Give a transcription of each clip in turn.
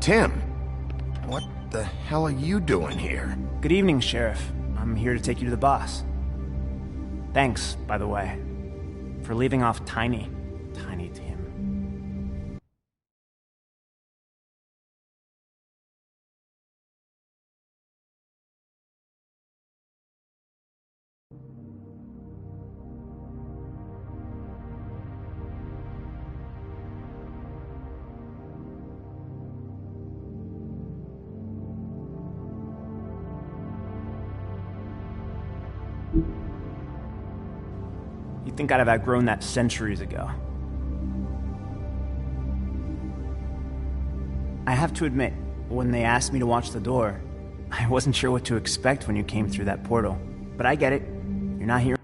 Tim, what the hell are you doing here? Good evening, Sheriff. I'm here to take you to the boss. Thanks, by the way, for leaving off Tiny Tim. You'd think I'd have outgrown that centuries ago. I have to admit, when they asked me to watch the door, I wasn't sure what to expect when you came through that portal. But I get it. You're not here.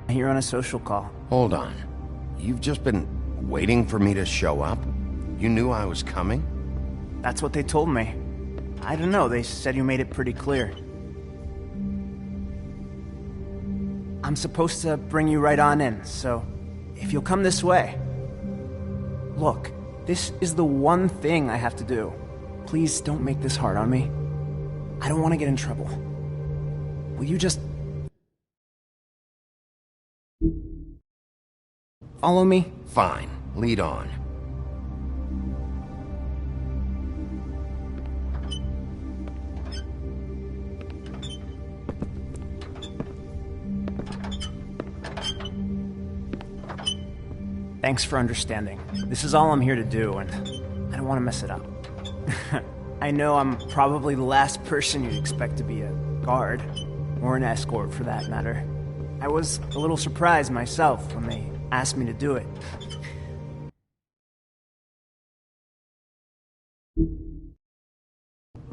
Here on a social call. Hold on. You've just been waiting for me to show up? You knew I was coming? That's what they told me. I don't know, they said you made it pretty clear. I'm supposed to bring you right on in, so if you'll come this way. Look, this is the one thing I have to do. Please don't make this hard on me. I don't want to get in trouble. Will you just... follow me? Fine. Lead on. Thanks for understanding. This is all I'm here to do, and I don't want to mess it up. I know I'm probably the last person you'd expect to be a guard, or an escort for that matter. I was a little surprised myself when they asked me to do it.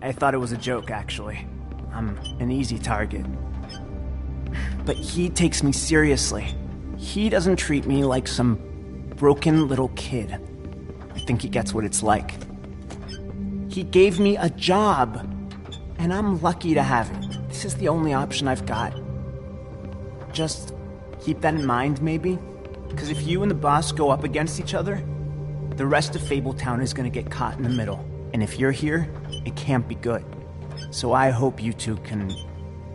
I thought it was a joke, actually. I'm an easy target. But he takes me seriously. He doesn't treat me like some broken little kid. I think he gets what it's like. He gave me a job, and I'm lucky to have it. This is the only option I've got. Just keep that in mind, maybe? Because if you and the boss go up against each other, the rest of Fabletown is going to get caught in the middle. And if you're here, it can't be good. So I hope you two can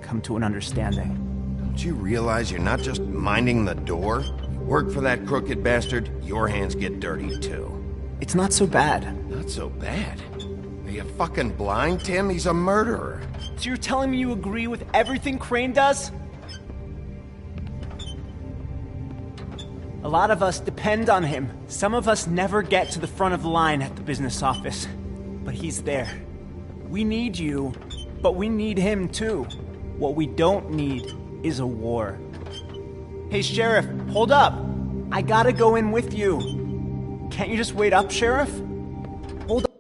come to an understanding. Don't you realize you're not just minding the door? You work for that crooked bastard, your hands get dirty too. It's not so bad. Not so bad? Are you fucking blind, Tim? He's a murderer. So you're telling me you agree with everything Crane does? A lot of us depend on him. Some of us never get to the front of the line at the business office. But he's there. We need you, but we need him too. What we don't need is a war. Hey, Sheriff, hold up! I gotta go in with you. Can't you just wait up, Sheriff? Hold up.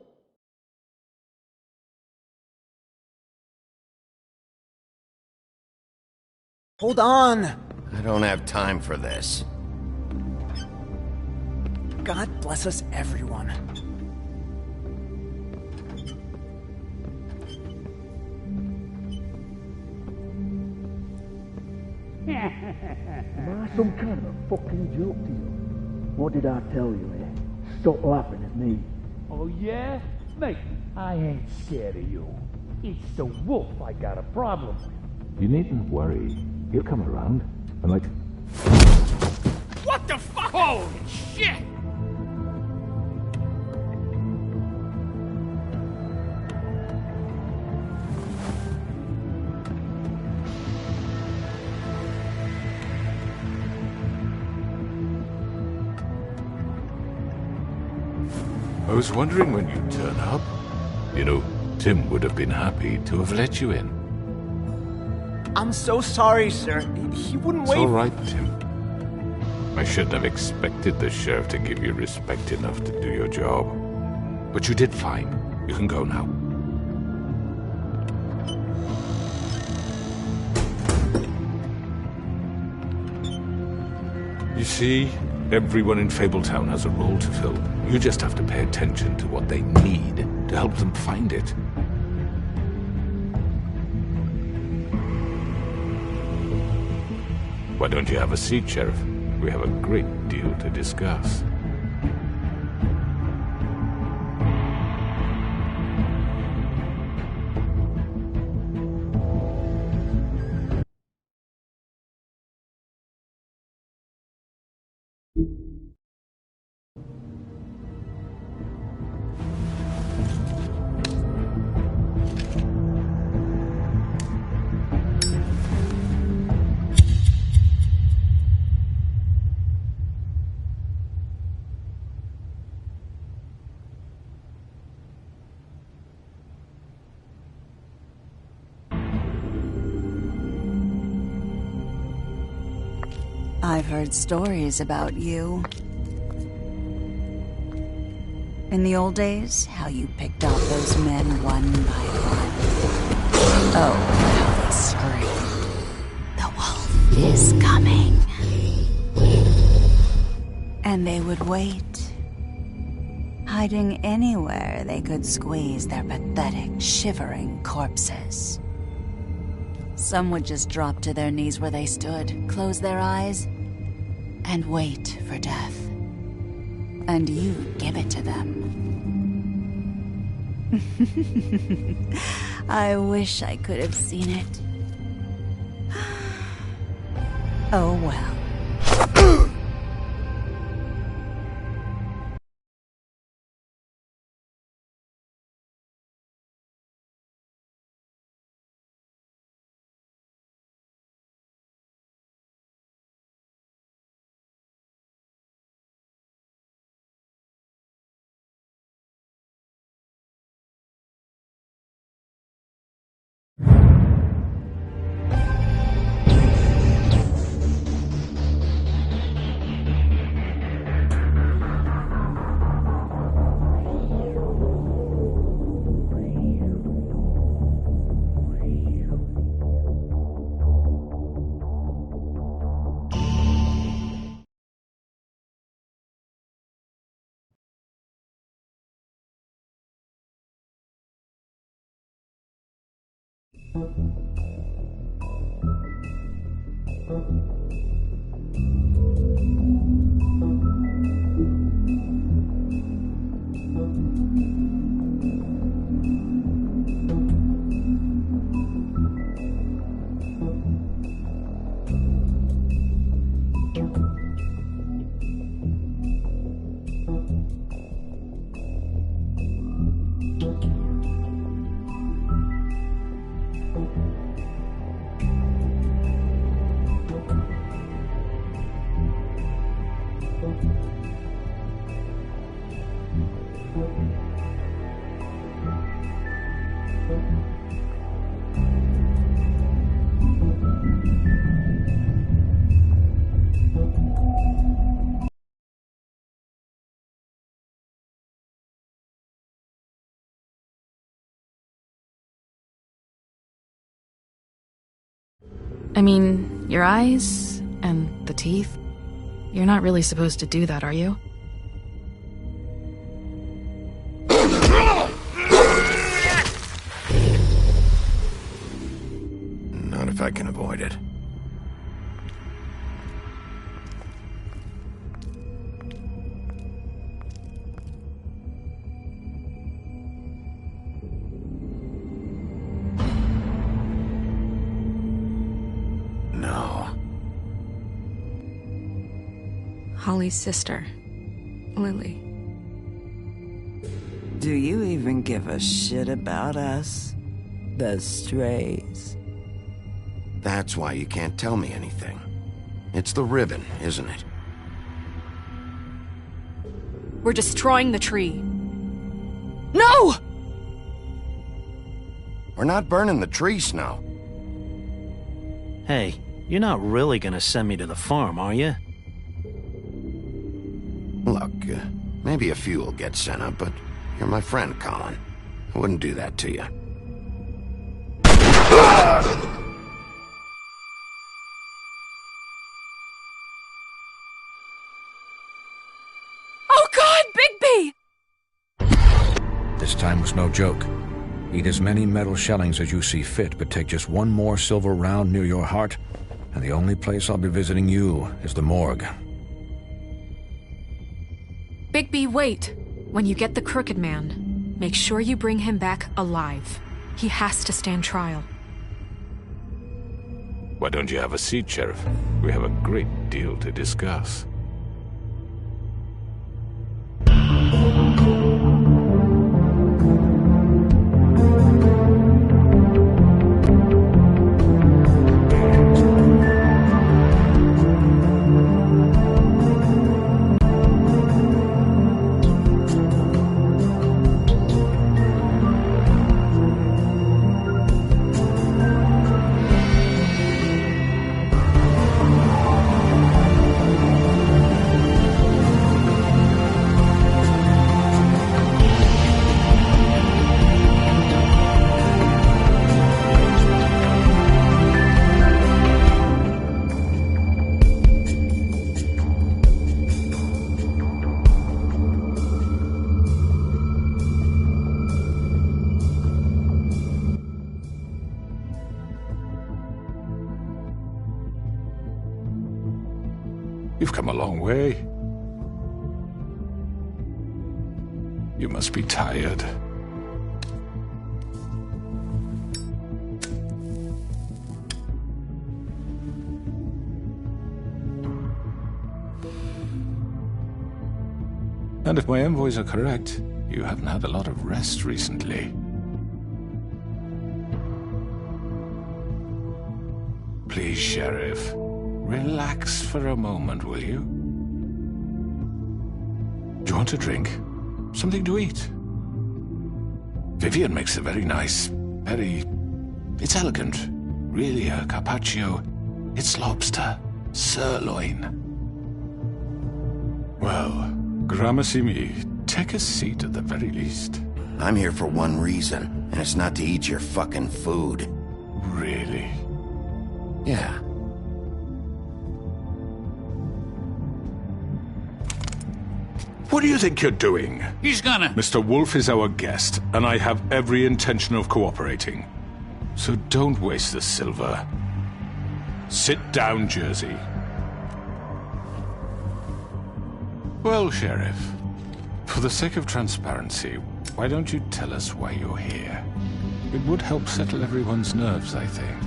Hold on! I don't have time for this. God bless us, everyone. Am I some kind of a fucking joke to you? What did I tell you, eh? Stop laughing at me. Oh yeah? Mate, I ain't scared of you. It's the wolf I got a problem with. You needn't worry. He'll come around. And like... What the fuck? Holy shit! I was wondering when you'd turn up. You know, Tim would have been happy to have let you in. I'm so sorry, sir. He wouldn't It's wait. all right, Tim. I shouldn't have expected the sheriff to give you respect enough to do your job. But you did fine. You can go now. You see, everyone in Fabletown has a role to fill. You just have to pay attention to what they need to help them find it. Why don't you have a seat, Sheriff? We have a great deal to discuss. I've heard stories about you. In the old days, how you picked off those men one by one. Oh, how they screamed. The wolf is coming. And they would wait, hiding anywhere they could squeeze their pathetic, shivering corpses. Some would just drop to their knees where they stood, close their eyes, and wait for death. And you'd give it to them. I wish I could have seen it. Oh well. I mean, your eyes and the teeth. You're not really supposed to do that, are you? Not if I can avoid it. Holly's sister, Lily. Do you even give a shit about us? The strays? That's why you can't tell me anything. It's the ribbon, isn't it? We're destroying the tree. No! We're not burning the tree, Snow. Hey, you're not really gonna send me to the farm, are you? Look, maybe a few will get sent up, but you're my friend, Colin. I wouldn't do that to you. Oh God, Bigby! This time was no joke. Eat as many metal shellings as you see fit, but take just one more silver round near your heart, and the only place I'll be visiting you is the morgue. Bigby, wait! When you get the Crooked Man, make sure you bring him back alive. He has to stand trial. Why don't you have a seat, Sheriff? We have a great deal to discuss. You've come a long way. You must be tired. And if my envoys are correct, you haven't had a lot of rest recently. Please, Sheriff, relax for a moment, will you? Do you want a drink? Something to eat? Vivian makes a very nice, it's elegant. Really a carpaccio. It's lobster. Sirloin. Well, gramercy me. Take a seat at the very least. I'm here for one reason, and it's not to eat your fucking food. Really? Yeah. What do you think you're doing? He's gonna... Mr. Wolf is our guest, and I have every intention of cooperating. So don't waste the silver. Sit down, Jersey. Well, Sheriff, for the sake of transparency, why don't you tell us why you're here? It would help settle everyone's nerves, I think.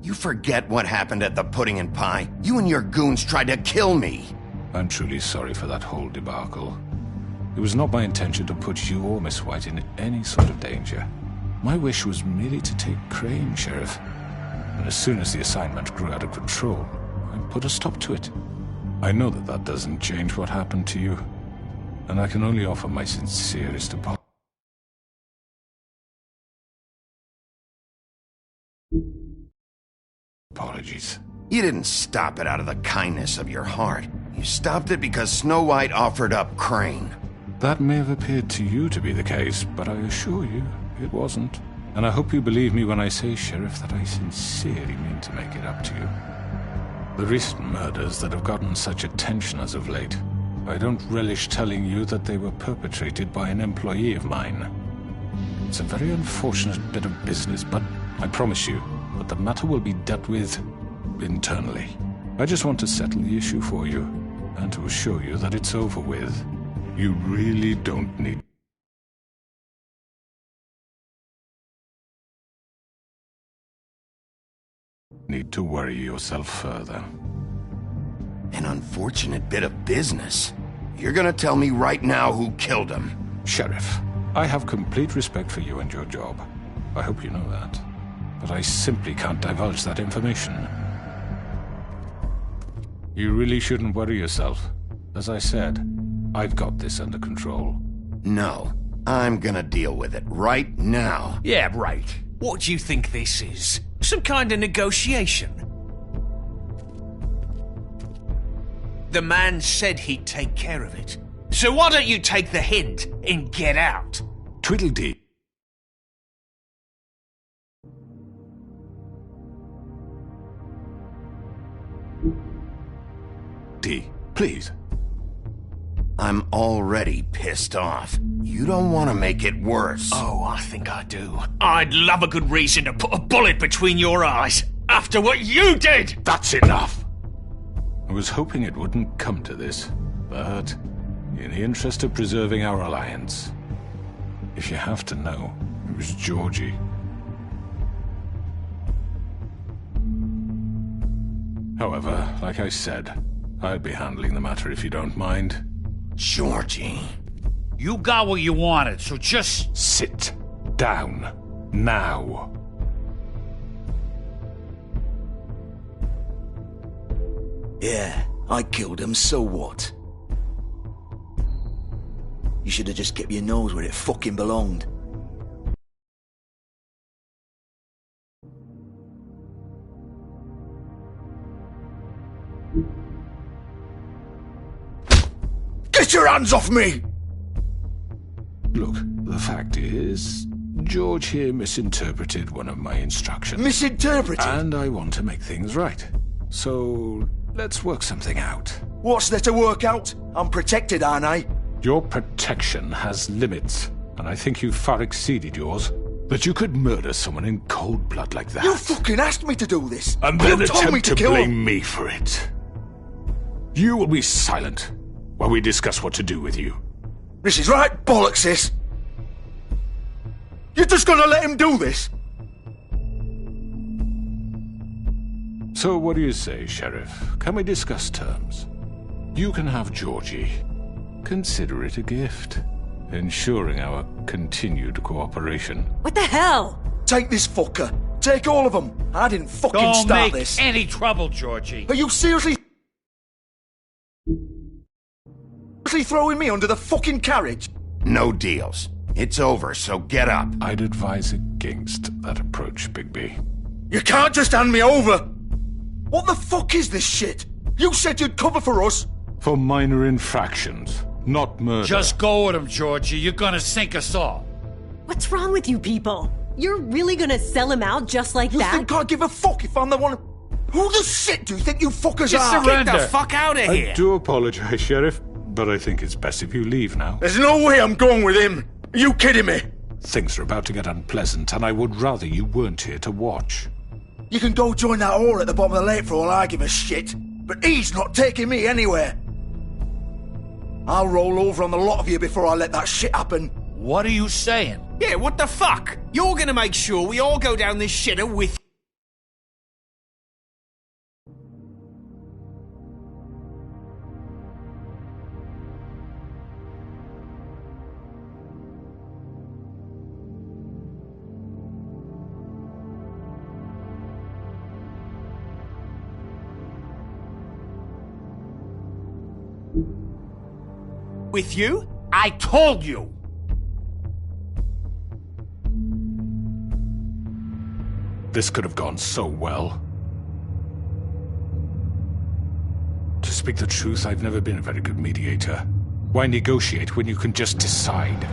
You forget what happened at the Pudding and Pie? You and your goons tried to kill me! I'm truly sorry for that whole debacle. It was not my intention to put you or Miss White in any sort of danger. My wish was merely to take Crane, Sheriff. And as soon as the assignment grew out of control, I put a stop to it. I know that that doesn't change what happened to you, and I can only offer my sincerest apologies. You didn't stop it out of the kindness of your heart. You stopped it because Snow White offered up Crane. That may have appeared to you to be the case, but I assure you, it wasn't. And I hope you believe me when I say, Sheriff, that I sincerely mean to make it up to you. The recent murders that have gotten such attention as of late, I don't relish telling you that they were perpetrated by an employee of mine. It's a very unfortunate bit of business, but I promise you that the matter will be dealt with internally. I just want to settle the issue for you, and to assure you that it's over with. You really don't need to worry yourself further. An unfortunate bit of business. You're gonna tell me right now who killed him. Sheriff, I have complete respect for you and your job. I hope you know that. But I simply can't divulge that information. You really shouldn't worry yourself. As I said, I've got this under control. No, I'm gonna deal with it right now. Yeah, right. What do you think this is? Some kind of negotiation? The man said he'd take care of it. So why don't you take the hint and get out? Tweedledee. Please. I'm already pissed off. You don't want to make it worse. Oh, I think I do. I'd love a good reason to put a bullet between your eyes after what you did! That's enough! I was hoping it wouldn't come to this, but in the interest of preserving our alliance, if you have to know, it was Georgie. However, like I said, I'd be handling the matter if you don't mind. Georgie. You got what you wanted, so just... Sit down. Now. Yeah, I killed him, so what? You should have just kept your nose where it fucking belonged. Get your hands off me! Look, the fact is, George here misinterpreted one of my instructions. Misinterpreted? And I want to make things right. So, let's work something out. What's there to work out? I'm protected, aren't I? Your protection has limits, and I think you've far exceeded yours. That you could murder someone in cold blood like that. You fucking asked me to do this! And then you told me attempt to kill blame him. me for it. You will be silent while we discuss what to do with you. This is right bollocks, this! You're just gonna let him do this? So what do you say, Sheriff? Can we discuss terms? You can have Georgie. Consider it a gift, ensuring our continued cooperation. What the hell? Take this fucker. Take all of them. I didn't fucking Don't start make this. any trouble, Georgie. Are you seriously throwing me under the fucking carriage? No deals. It's over, so get up. I'd advise against that approach, Bigby. You can't just hand me over! What the fuck is this shit? You said you'd cover for us! For minor infractions, not murder. Just go with him, Georgie. You're gonna sink us all. What's wrong with you people? You're really gonna sell him out just like You that? think I give a fuck if I'm the one... Who the shit do you think you fuckers Just are? surrender. Get the fuck out of here! I do apologize, Sheriff, but I think it's best if you leave now. There's no way I'm going with him. Are you kidding me? Things are about to get unpleasant, and I would rather you weren't here to watch. You can go join that whore at the bottom of the lake for all I give a shit. But he's not taking me anywhere. I'll roll over on the lot of you before I let that shit happen. What are you saying? Yeah, what the fuck? You're gonna make sure we all go down this shitter with With you? I told you! This could have gone so well. To speak the truth, I've never been a very good mediator. Why negotiate when you can just decide?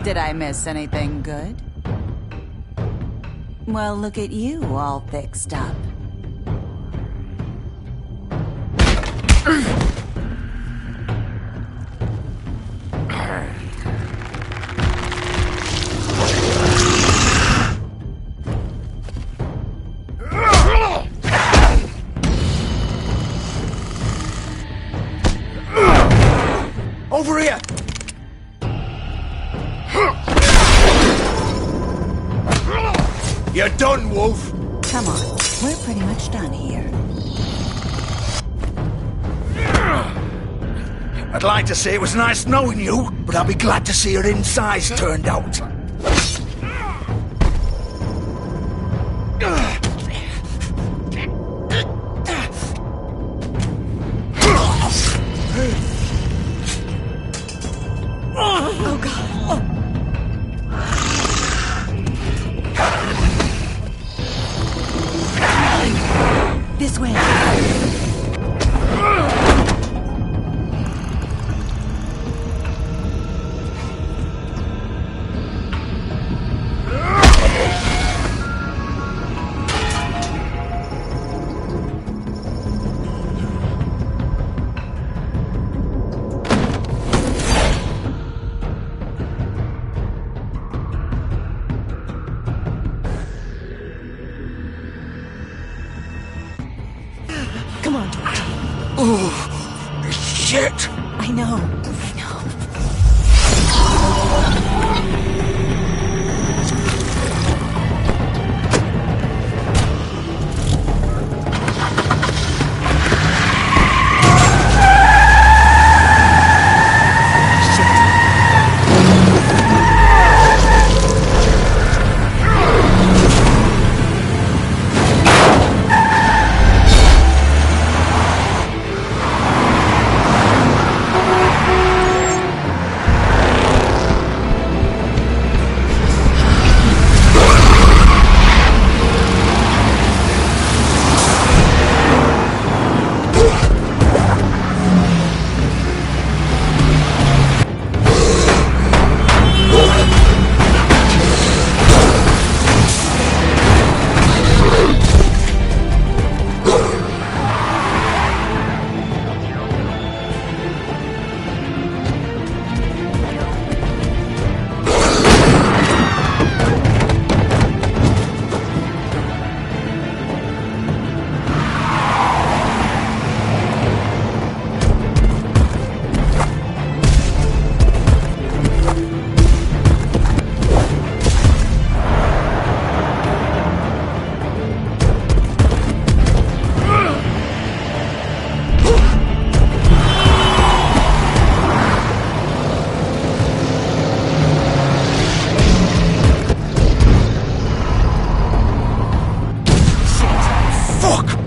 Did I miss anything good? Well, look at you, all fixed up. Over here! You're done, Wolf! Come on, we're pretty much done here. I'd like to say it was nice knowing you, but I'll be glad to see your insides turned out. Oh, God. This way. Come on, Doctor. Oh, shit! I know.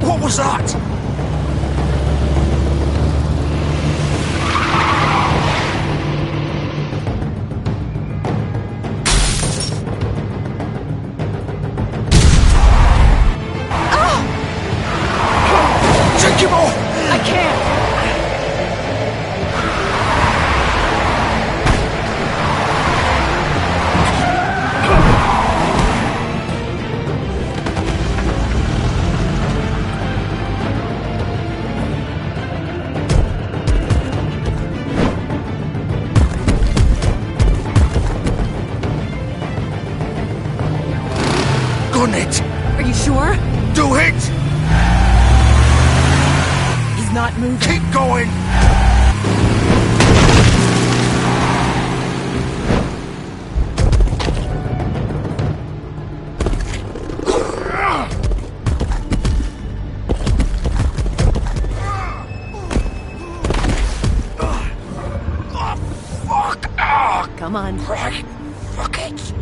What was that? Take him off! I can't! Gun it! Are you sure? Do it! He's not moving. Keep going! Come on. Right. Fuck it.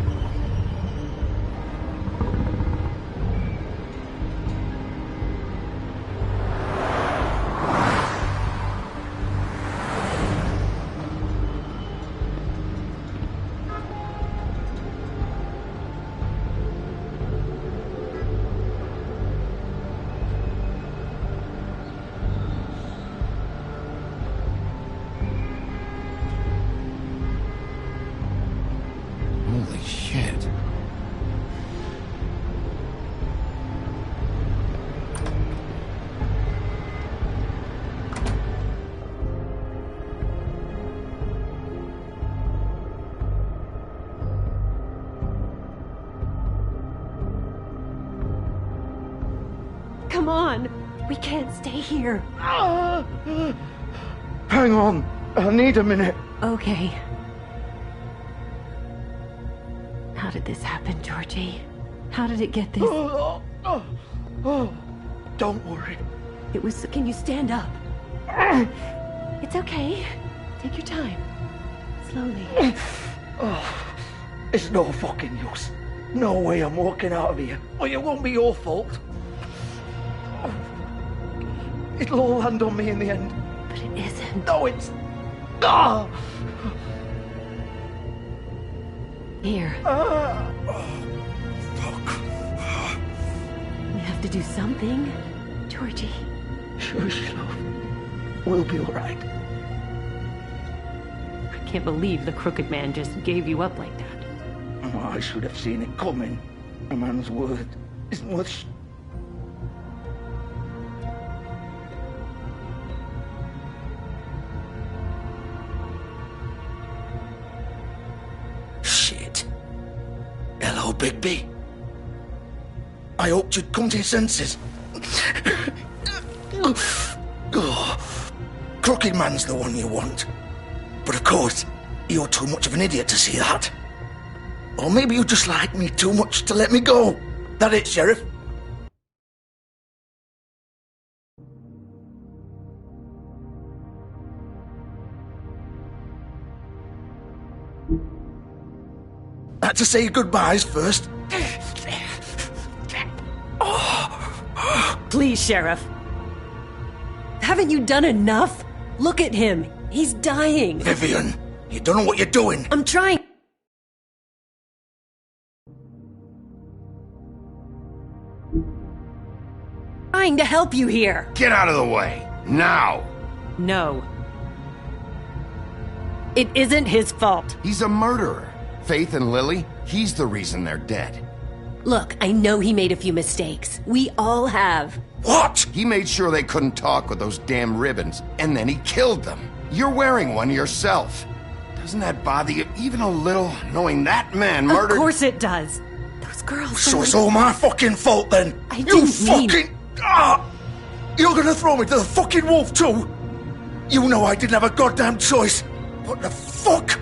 Holy shit. Come on. We can't stay here. Hang on. I need a minute. Okay. How did this happen, Georgie? How did it get this? Don't worry. It was... Can you stand up? It's okay. Take your time. Slowly. It's no fucking use. No way I'm walking out of here. Well, it won't be your fault. It'll all land on me in the end. But it isn't. No, it's... Ah! Here. Fuck. We have to do something. Georgie. Shush, love. We'll be all right. I can't believe the Crooked Man just gave you up like that. Oh, I should have seen it coming. A man's word isn't worth Shit. Hello, Bigby. I hoped you'd come to your senses. Crooked Man's the one you want. But of course, you're too much of an idiot to see that. Or maybe you just like me too much to let me go. That it, Sheriff? Had to say goodbyes first. Please, Sheriff. Haven't you done enough? Look at him. He's dying. Vivian, you don't know what you're doing. I'm trying to help you here. Get out of the way. Now. No. It isn't his fault. He's a murderer. Faith and Lily, he's the reason they're dead. Look, I know he made a few mistakes. We all have. What? He made sure they couldn't talk with those damn ribbons, and then he killed them. You're wearing one yourself. Doesn't that bother you even a little, knowing that man murdered... Of course it does. Those girls... So it's all my fucking fault then? I didn't mean... You're gonna throw me to the fucking wolf too? You know I didn't have a goddamn choice. What the fuck?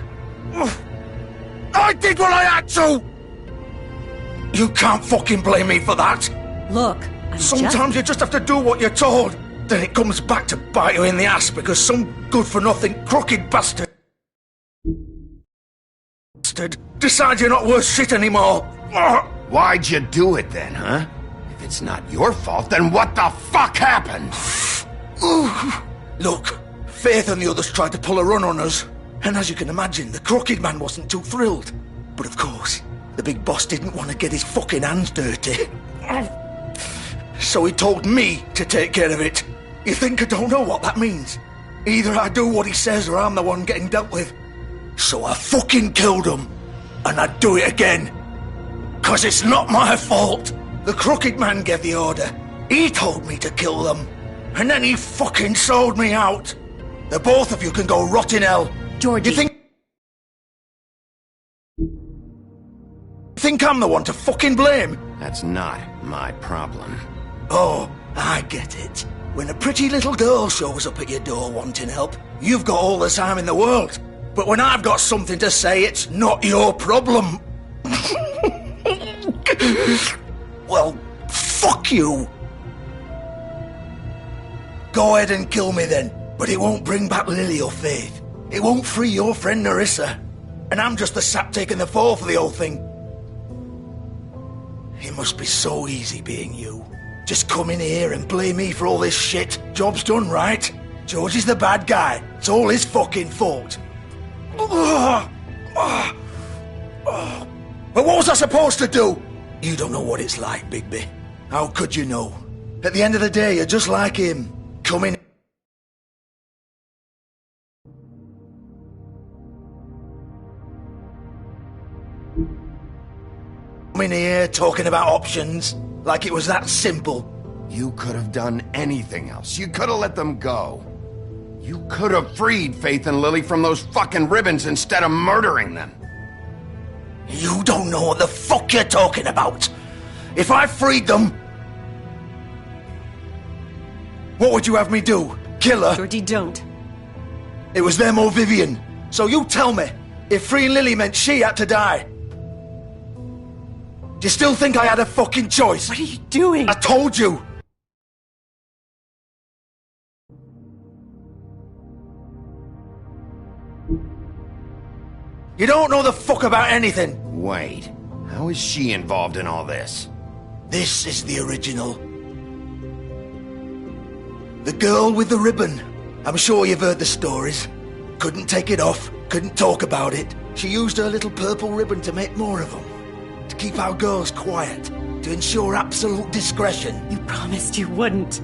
I did what I had to! You can't fucking blame me for that. Look, sometimes you just have to do what you're told. Then it comes back to bite you in the ass because some good-for-nothing crooked bastard decides you're not worth shit anymore. Why'd you do it then, huh? If it's not your fault, then what the fuck happened? Look, Faith and the others tried to pull a run on us. And as you can imagine, the Crooked Man wasn't too thrilled. But of course, the big boss didn't want to get his fucking hands dirty. So he told me to take care of it. You think I don't know what that means? Either I do what he says or I'm the one getting dealt with. So I fucking killed him. And I'd do it again. 'Cause it's not my fault. The Crooked Man gave the order. He told me to kill them. And then he fucking sold me out. The both of you can go rot in hell. Georgie. You think I'm the one to fucking blame? That's not my problem. Oh, I get it. When a pretty little girl shows up at your door wanting help, you've got all the time in the world. But when I've got something to say, it's not your problem. Well, fuck you. Go ahead and kill me then, but it won't bring back Lily or Faith. It won't free your friend Nerissa. and I'm just the sap taking the fall for the whole thing. It must be so easy being you. Just come in here and blame me for all this shit. Job's done, right? George is the bad guy. It's all his fucking fault. But what was I supposed to do? You don't know what it's like, Bigby. How could you know? At the end of the day, you're just like him. Coming. In here talking about options, like it was that simple. You could have done anything else. You could have let them go. You could have freed Faith and Lily from those fucking ribbons instead of murdering them. You don't know what the fuck you're talking about. If I freed them, what would you have me do? Kill her? Georgie, don't. It was them or Vivian. So you tell me, if freeing Lily meant she had to die, do you still think I had a fucking choice? What are you doing? I told you. You don't know the fuck about anything. Wait, how is she involved in all this? This is the original. The girl with the ribbon. I'm sure you've heard the stories. Couldn't take it off, couldn't talk about it. She used her little purple ribbon to make more of them. To keep our girls quiet. To ensure absolute discretion. You promised you wouldn't.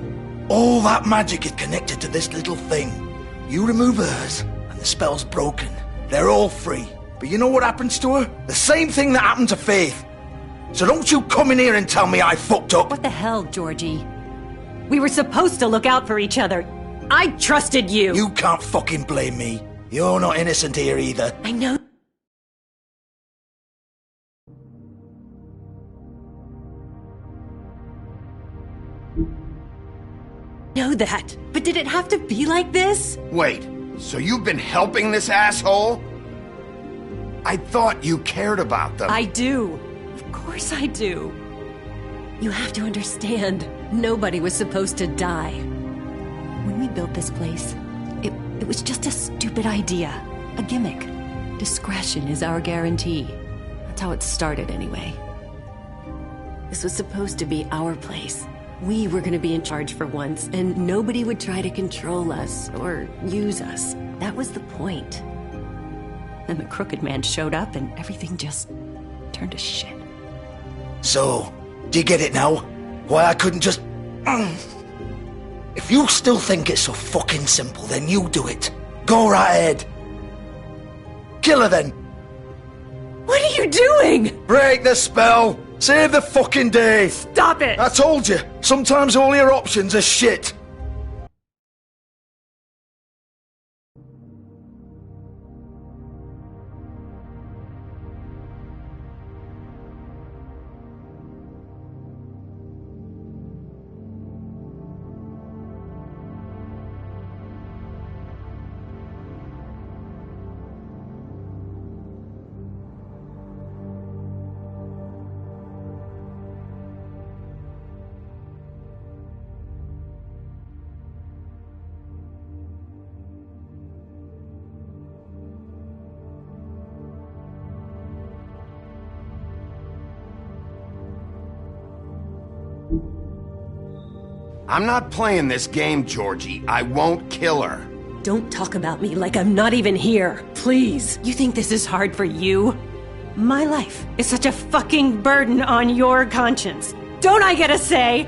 All that magic is connected to this little thing. You remove hers, and the spell's broken. They're all free. But you know what happens to her? The same thing that happened to Faith. So don't you come in here and tell me I fucked up. What the hell, Georgie? We were supposed to look out for each other. I trusted you. You can't fucking blame me. You're not innocent here either. I know. Know that, but did it have to be like this? Wait, so you've been helping this asshole? I thought you cared about them. I do. Of course I do. You have to understand, nobody was supposed to die. When we built this place, it was just a stupid idea. A gimmick. Discretion is our guarantee. That's how it started anyway. This was supposed to be our place. We were going to be in charge for once, and nobody would try to control us or use us. That was the point. Then the Crooked Man showed up, and everything just turned to shit. So, do you get it now? Why I couldn't just... If you still think it's so fucking simple, then you do it. Go right ahead. Kill her then. What are you doing? Break the spell. Save the fucking day. Stop it. I told you. Sometimes all your options are shit. I'm not playing this game, Georgie. I won't kill her. Don't talk about me like I'm not even here. Please. You think this is hard for you? My life is such a fucking burden on your conscience. Don't I get a say?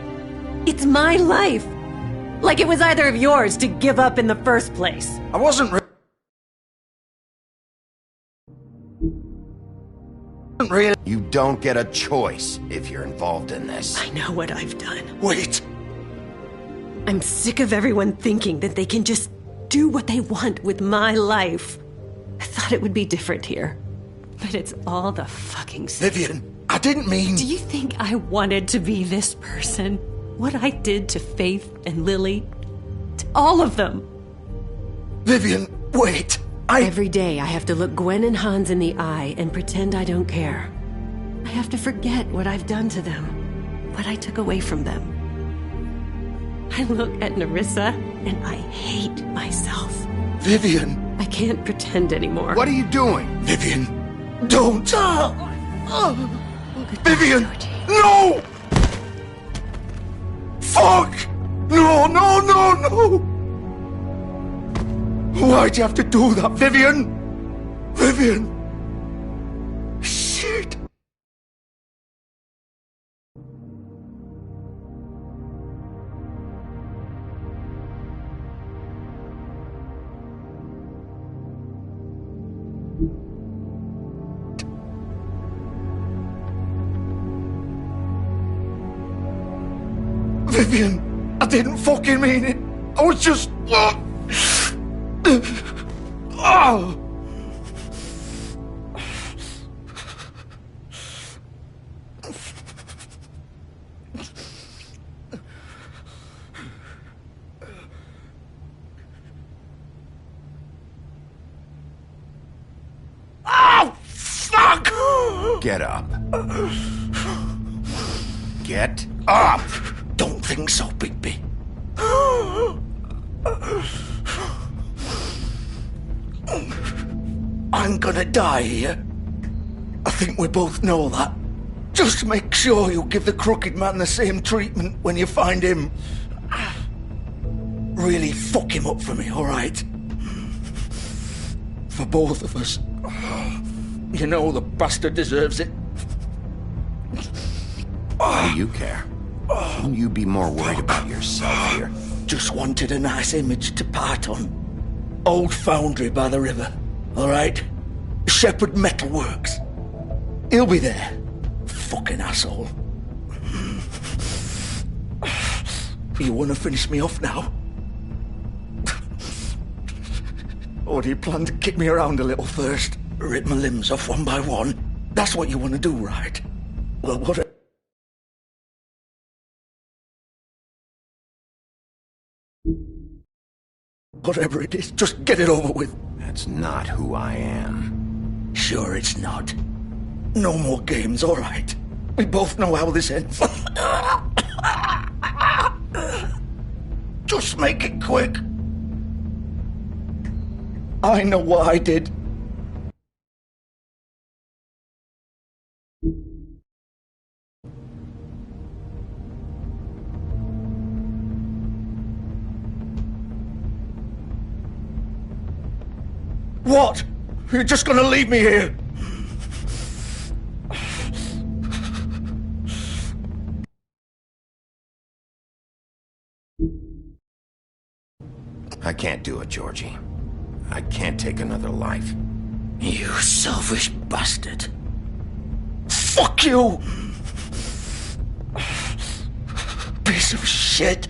It's my life. Like it was either of yours to give up in the first place. I wasn't really... You don't get a choice if you're involved in this. I know what I've done. Wait. I'm sick of everyone thinking that they can just do what they want with my life. I thought it would be different here. But it's all the fucking same. Vivian, I didn't mean... Do you think I wanted to be this person? What I did to Faith and Lily? To all of them? Vivian, wait. Every day I have to look Gwen and Hans in the eye and pretend I don't care. I have to forget what I've done to them. What I took away from them. I look at Nerissa and I hate myself. Vivian. I can't pretend anymore. What are you doing? Vivian, don't. Vivian, no! Fuck! No, no, no, no! Why'd you have to do that, Vivian? Vivian! Shit! Vivian, I didn't fucking mean it. I was just... Oh. Oh, fuck! Get up. Get up! Don't think so, Bigby. I'm gonna die here. I think we both know that. Just make sure you give the Crooked Man the same treatment when you find him. Really fuck him up for me, alright? For both of us. You know the bastard deserves it. Why do you care? Shouldn't you be more worried about yourself here? Just wanted a nice image to part on. Old foundry by the river, alright? Shepherd Metalworks. He'll be there. Fucking asshole. You wanna finish me off now? Or do you plan to kick me around a little first? Rip my limbs off one by one? That's what you wanna do, right? Well, whatever it is, just get it over with. That's not who I am. Sure it's not. No more games, all right. We both know how this ends. Just make it quick. I know what I did. What? You're just gonna leave me here? I can't do it, Georgie. I can't take another life. You selfish bastard. Fuck you! Piece of shit.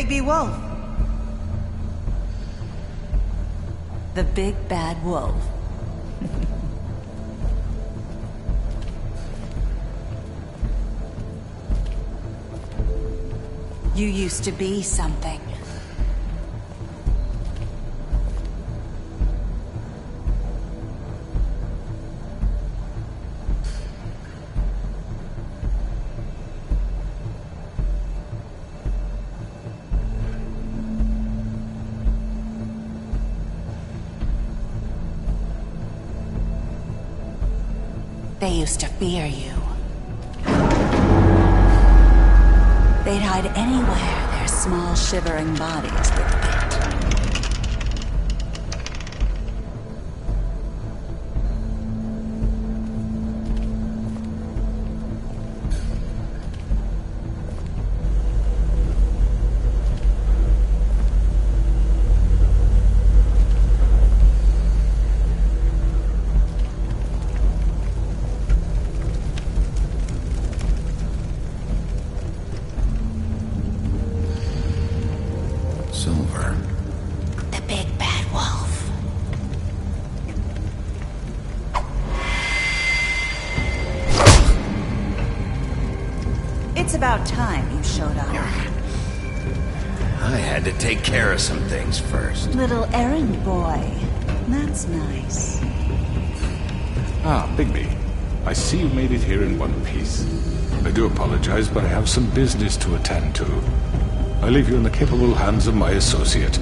Bigby Wolf. The big bad wolf. You used to be something. They used to fear you. They'd hide anywhere their small, shivering bodies would fit. Silver. The big bad wolf. It's about time you showed up. I had to take care of some things first. Little errand boy. That's nice. Ah, Bigby. I see you made it here in one piece. I do apologize, but I have some business to attend to. I leave you in the capable hands of my associate.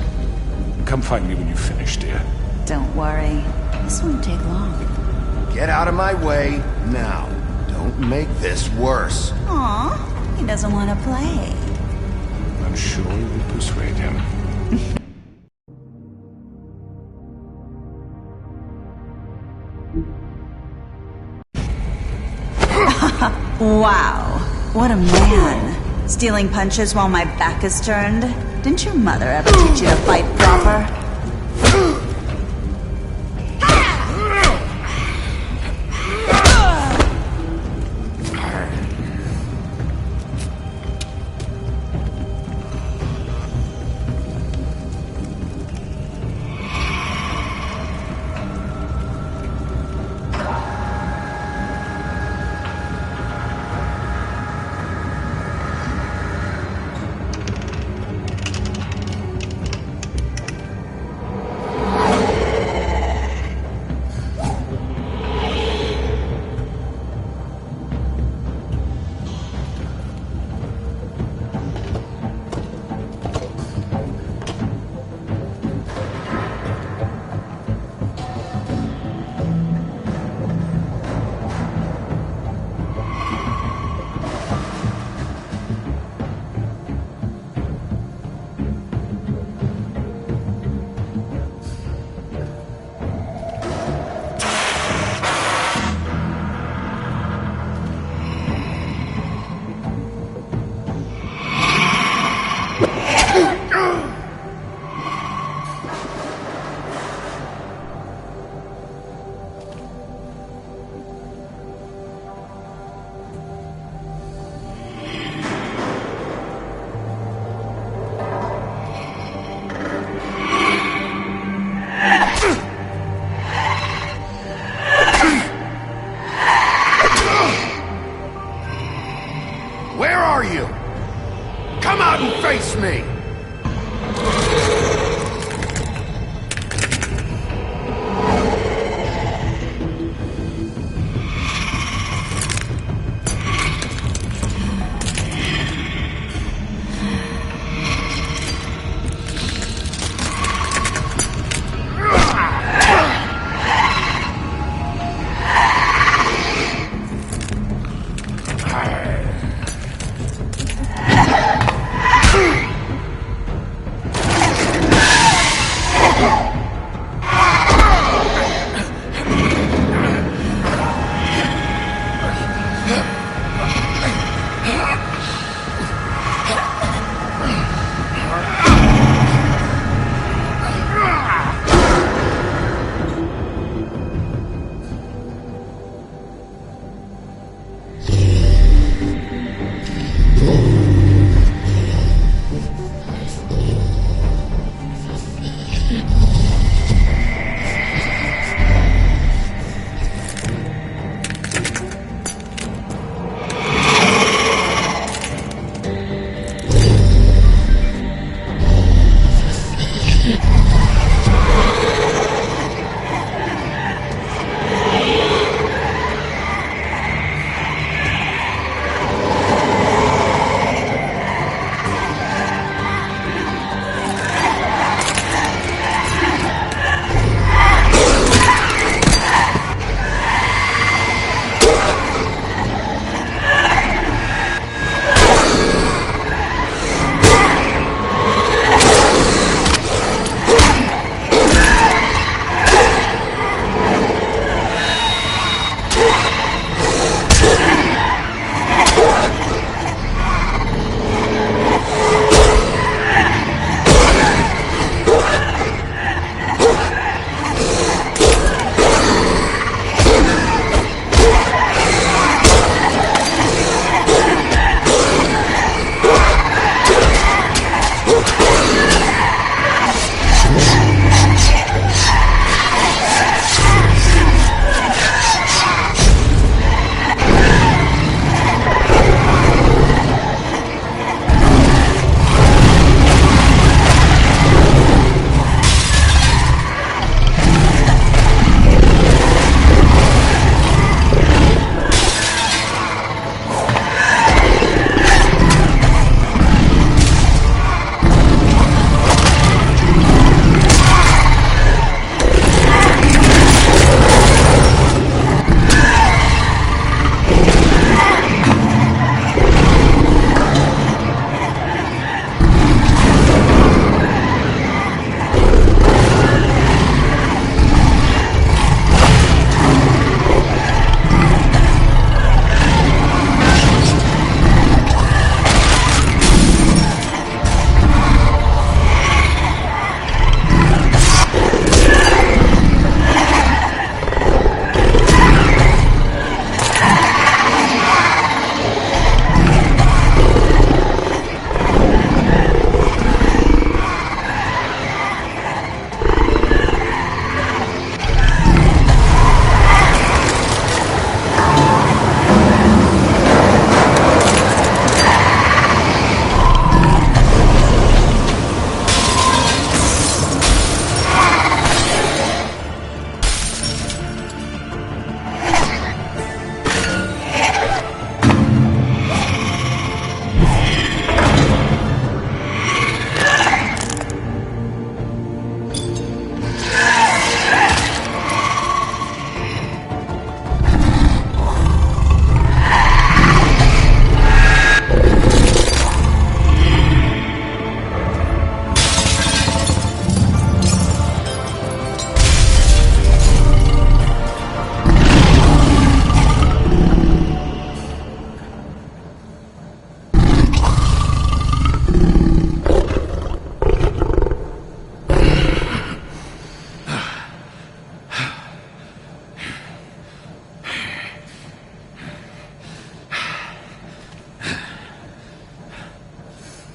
Come find me when you've finished, dear. Don't worry. This won't take long. Get out of my way now. Don't make this worse. Aw, he doesn't want to play. I'm sure you'll persuade him. Wow, what a man. Stealing punches while my back is turned? Didn't your mother ever teach you to fight proper?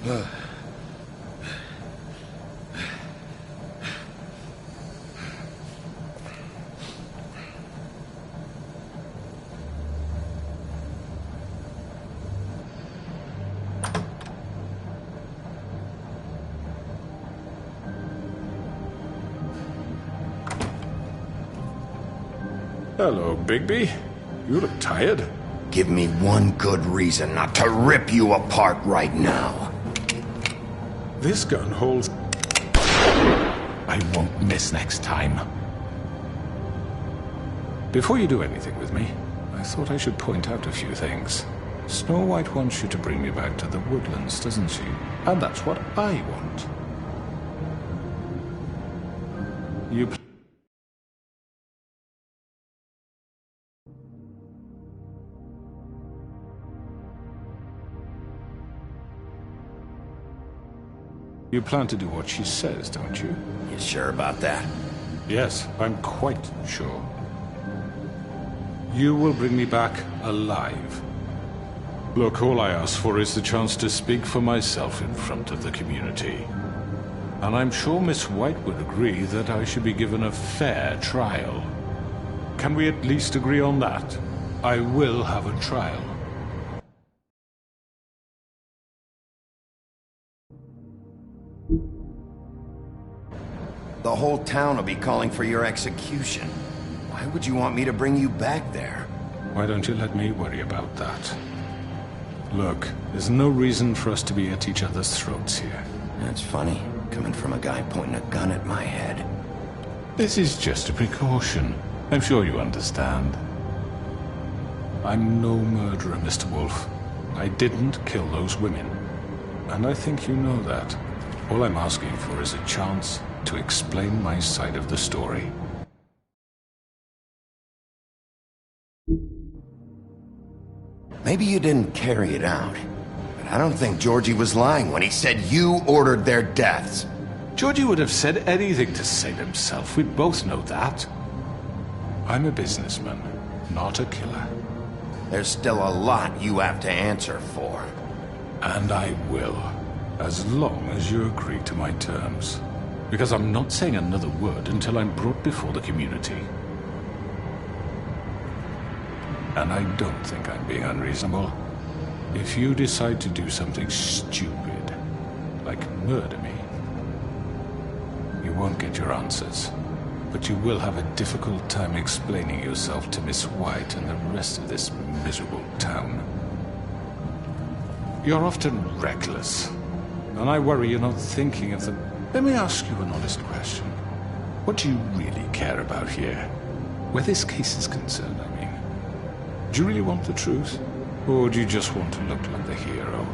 Hello, Bigby. You look tired. Give me one good reason not to rip you apart right now. This gun holds... I won't miss next time. Before you do anything with me, I thought I should point out a few things. Snow White wants you to bring me back to the woodlands, doesn't she? And that's what I want. You... You plan to do what she says, don't you? You sure about that? Yes, I'm quite sure. You will bring me back alive. Look, all I ask for is the chance to speak for myself in front of the community. And I'm sure Miss White would agree that I should be given a fair trial. Can we at least agree on that? I will have a trial. The whole town will be calling for your execution. Why would you want me to bring you back there? Why don't you let me worry about that? Look, there's no reason for us to be at each other's throats here. That's funny, coming from a guy pointing a gun at my head. This is just a precaution. I'm sure you understand. I'm no murderer, Mr. Wolf. I didn't kill those women. And I think you know that. All I'm asking for is a chance to explain my side of the story. Maybe you didn't carry it out, but I don't think Georgie was lying when he said you ordered their deaths. Georgie would have said anything to save himself. We both know that. I'm a businessman, not a killer. There's still a lot you have to answer for. And I will, as long as you agree to my terms. Because I'm not saying another word until I'm brought before the community. And I don't think I'm being unreasonable. If you decide to do something stupid, like murder me, you won't get your answers. But you will have a difficult time explaining yourself to Miss White and the rest of this miserable town. You're often reckless, and I worry you're not thinking of the... Let me ask you an honest question. What do you really care about here? Where this case is concerned, I mean. Do you really want the truth? Or do you just want to look like the hero?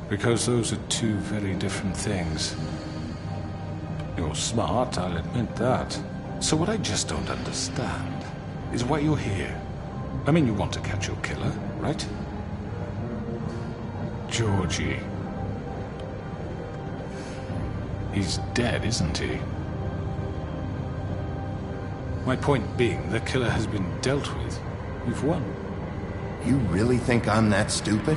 Because those are two very different things. You're smart, I'll admit that. So what I just don't understand is why you're here. I mean, you want to catch your killer, right? Georgie. He's dead, isn't he? My point being, the killer has been dealt with. You've won. You really think I'm that stupid?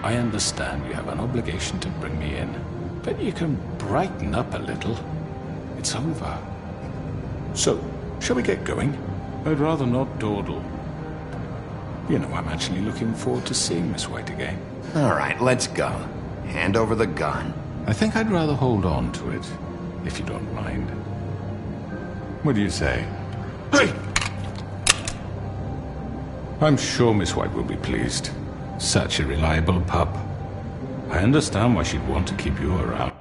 I understand you have an obligation to bring me in, but you can brighten up a little. It's over. So, shall we get going? I'd rather not dawdle. You know, I'm actually looking forward to seeing Miss White again. All right, let's go. Hand over the gun. I think I'd rather hold on to it, if you don't mind. What do you say? Hey! I'm sure Miss White will be pleased. Such a reliable pup. I understand why she'd want to keep you around.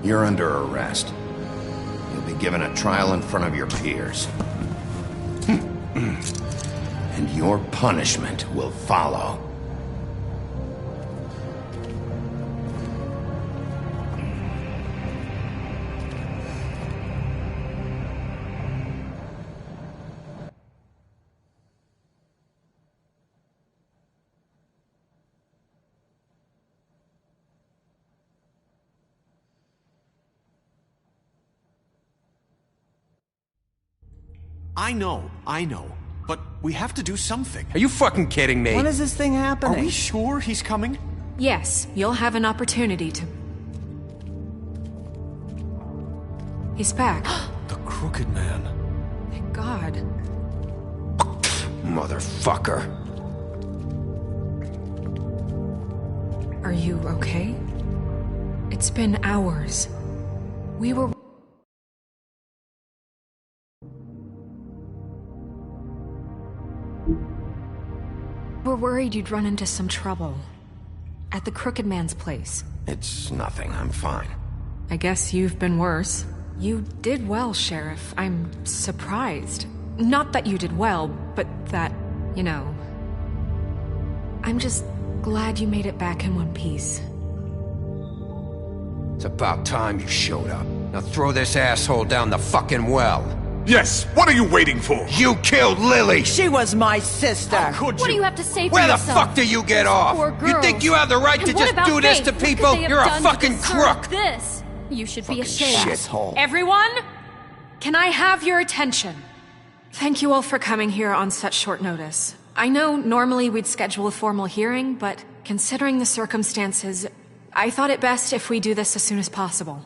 You're under arrest. You'll be given a trial in front of your peers. And your punishment will follow. I know. But we have to do something. Are you fucking kidding me? When is this thing happening? Are we sure he's coming? Yes, you'll have an opportunity to... He's back. The Crooked Man. Thank God. Motherfucker. Are you okay? It's been hours. We were... We're worried you'd run into some trouble. At the Crooked Man's place. It's nothing. I'm fine. I guess you've been worse. You did well, Sheriff. I'm surprised. Not that you did well, but that, you know... I'm just glad you made it back in one piece. It's about time you showed up. Now throw this asshole down the fucking well. Yes, what are you waiting for? You killed Lily! She was my sister! How could you? What do you have to say for Where the yourself? fuck do you get off? Poor You think girls. you have the right And to what just about do this Faith? to What could people? they have You're a done to fucking deserve crook! This. You should be ashamed. Shithole. Everyone? Can I have your attention? Thank you all for coming here on such short notice. I know normally we'd schedule a formal hearing, but considering the circumstances, I thought it best if we do this as soon as possible.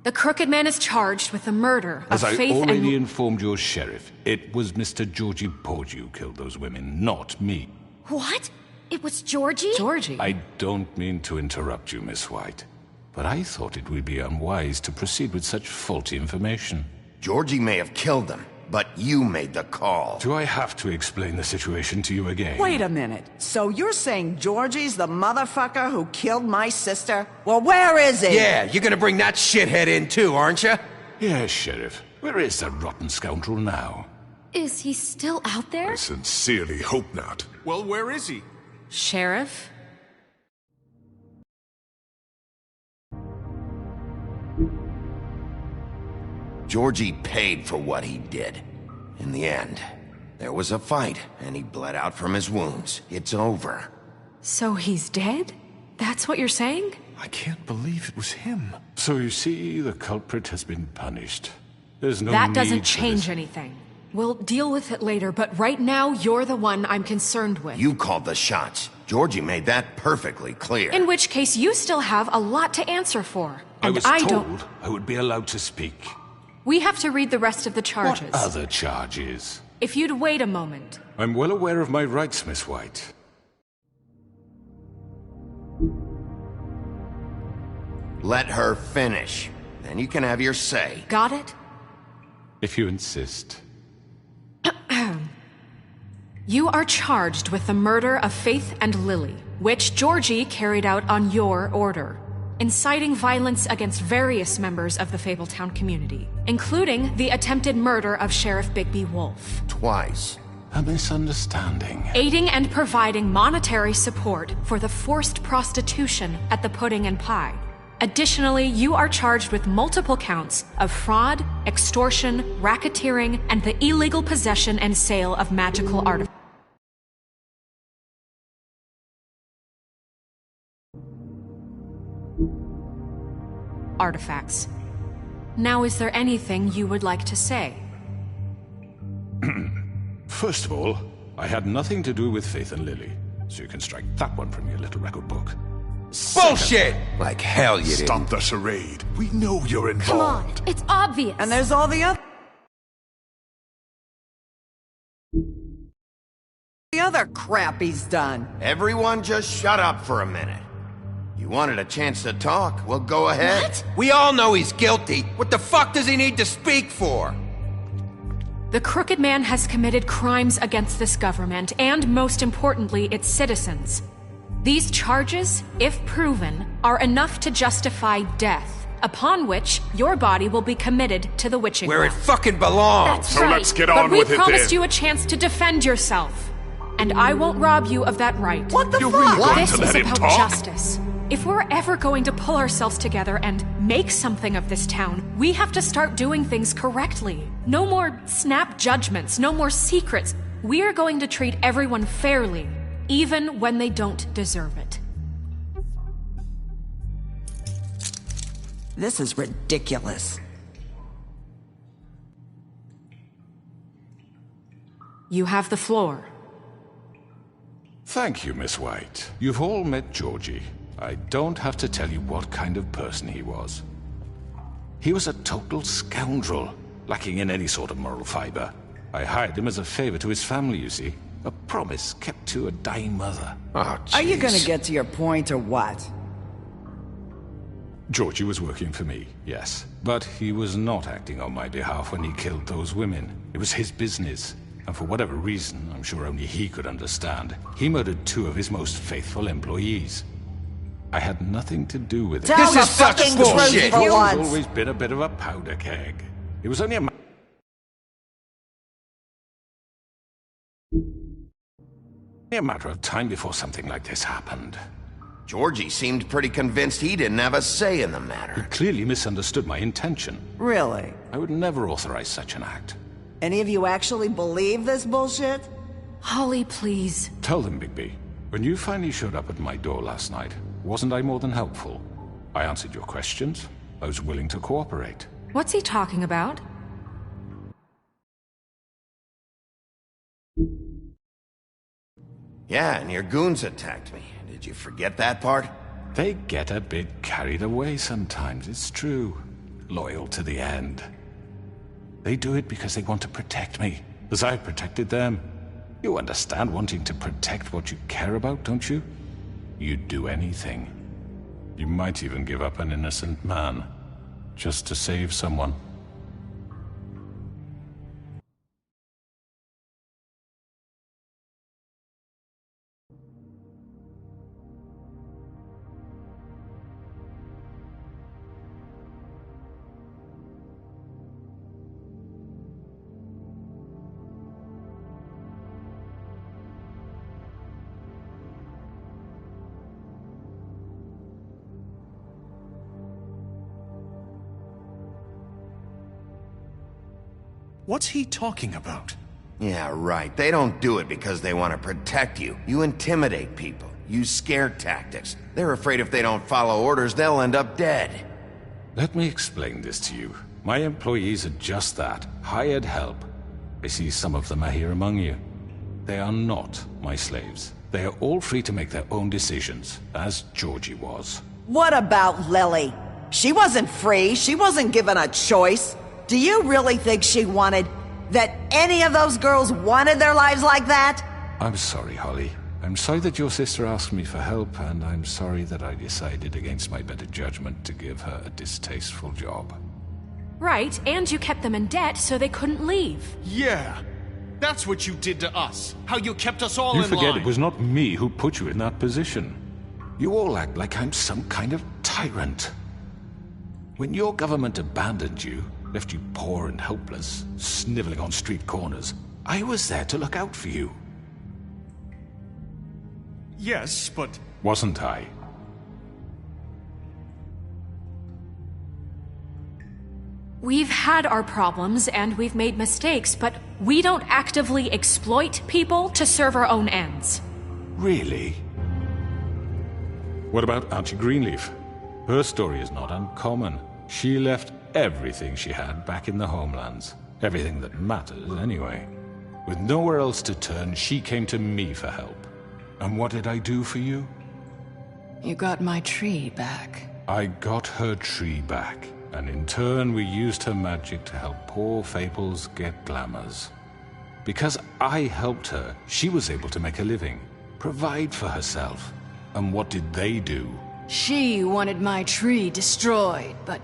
The Crooked Man is charged with the murder As of I Faith already and... informed your sheriff, it was Mr. Georgie Porgy who killed those women, not me. What? It was Georgie? Georgie? I don't mean to interrupt you, Miss White, but I thought it would be unwise to proceed with such faulty information. Georgie may have killed them, but you made the call. Do I have to explain the situation to you again? Wait a minute. So you're saying Georgie's the motherfucker who killed my sister? Well, where is he? Yeah, you're gonna bring that shithead in too, aren't you? Yes, Sheriff. Where is that rotten scoundrel now? Is he still out there? I sincerely hope not. Well, where is he? Sheriff? Georgie paid for what he did. In the end, there was a fight, and he bled out from his wounds. It's over. So he's dead? That's what you're saying? I can't believe it was him. So you see, the culprit has been punished. There's no That need doesn't for change this. anything. We'll deal with it later, but right now, you're the one I'm concerned with. You called the shots. Georgie made that perfectly clear. In which case, you still have a lot to answer for. I And was I told don't... I would be allowed to speak. We have to read the rest of the charges. What other charges? If you'd wait a moment. I'm well aware of my rights, Miss White. Let her finish. Then you can have your say. Got it? If you insist. You are charged with the murder of Faith and Lily, which Georgie carried out on your order, inciting violence against various members of the Fabletown community, including the attempted murder of Sheriff Bigby Wolf. Twice. A misunderstanding. Aiding and providing monetary support for the forced prostitution at the Pudding and Pie. Additionally, you are charged with multiple counts of fraud, extortion, racketeering, and the illegal possession and sale of magical artifacts. Now, is there anything you would like to say? First of all, I had nothing to do with Faith and Lily, so you can strike that one from your little record book. Bullshit! Like hell you didn't. Stop the charade. We know you're Come on, involved. it's obvious. And there's all the other crap he's done. Everyone just shut up for a minute. You wanted a chance to talk? Well, go ahead. What? We all know he's guilty. What the fuck does he need to speak for? The Crooked Man has committed crimes against this government and, most importantly, its citizens. These charges, if proven, are enough to justify death, upon which your body will be committed to the witching Where it well. fucking belongs. That's right. Let's get But on we with it promised then. you a chance to defend yourself, and I won't rob you of that right. What the You're fuck? really going This to is let him about talk? justice. If we're ever going to pull ourselves together and make something of this town, we have to start doing things correctly. No more snap judgments, no more secrets. We are going to treat everyone fairly, even when they don't deserve it. This is ridiculous. You have the floor. Thank you, Miss White. You've all met Georgie. I don't have to tell you what kind of person he was. He was a total scoundrel, lacking in any sort of moral fiber. I hired him as a favor to his family, you see. A promise kept to a dying mother. Oh, Are you gonna get to your point or what? Georgie was working for me, yes. But he was not acting on my behalf when he killed those women. It was his business. And for whatever reason, I'm sure only he could understand, he murdered 2 of his most faithful employees. I had nothing to do with it. Tell the fucking truth for Georgie's once. always been a bit of a powder keg. It was only a matter of time before something like this happened. Georgie seemed pretty convinced he didn't have a say in the matter. He clearly misunderstood my intention. Really? I would never authorize such an act. Any of you actually believe this bullshit? Holly, please. Tell them, Bigby. When you finally showed up at my door last night, wasn't I more than helpful? I answered your questions. I was willing to cooperate. What's he talking about? Yeah, and your goons attacked me. Did you forget that part? They get a bit carried away sometimes, it's true. Loyal to the end. They do it because they want to protect me, as I've protected them. You understand wanting to protect what you care about, don't you? You'd do anything. You might even give up an innocent man, just to save someone. What's he talking about? Yeah, right. They don't do it because they want to protect you. You intimidate people. Use scare tactics. They're afraid if they don't follow orders, they'll end up dead. Let me explain this to you. My employees are just that. Hired help. I see some of them are here among you. They are not my slaves. They are all free to make their own decisions, as Georgie was. What about Lily? She wasn't free. She wasn't given a choice. Do you really think she wanted... that any of those girls wanted their lives like that? I'm sorry, Holly. I'm sorry that your sister asked me for help, and I'm sorry that I decided against my better judgment to give her a distasteful job. Right, and you kept them in debt so they couldn't leave. Yeah, that's what you did to us. How you kept us all in line. You forget it was not me who put you in that position. You all act like I'm some kind of tyrant. When your government abandoned you, left you poor and helpless, sniveling on street corners, I was there to look out for you. Yes, but... Wasn't I? We've had our problems and we've made mistakes, but we don't actively exploit people to serve our own ends. Really? What about Auntie Greenleaf? Her story is not uncommon. She left everything she had back in the homelands. Everything that matters, anyway. With nowhere else to turn, she came to me for help. And what did I do for you? You got my tree back. I got her tree back, and in turn we used her magic to help poor Fables get glamours. Because I helped her, she was able to make a living, provide for herself. And what did they do? She wanted my tree destroyed, but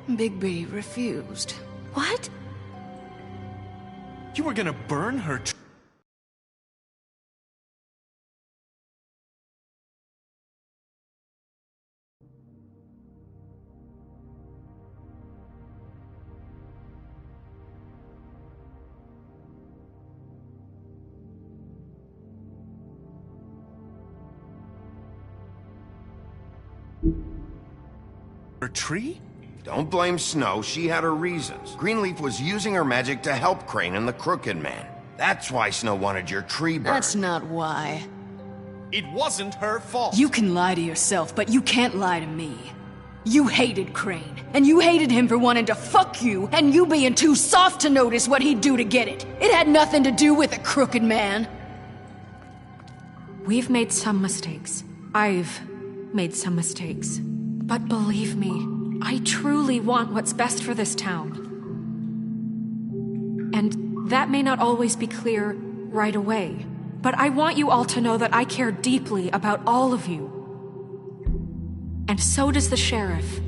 Bigby refused. What? You were gonna burn her tree? Her tree? Don't blame Snow, she had her reasons. Greenleaf was using her magic to help Crane and the Crooked Man. That's why Snow wanted your tree burned. That's not why. It wasn't her fault. You can lie to yourself, but you can't lie to me. You hated Crane, and you hated him for wanting to fuck you, and you being too soft to notice what he'd do to get it. It had nothing to do with a crooked man. We've made some mistakes. I've made some mistakes. But believe me, I truly want what's best for this town. And that may not always be clear right away, but I want you all to know that I care deeply about all of you. And so does the sheriff.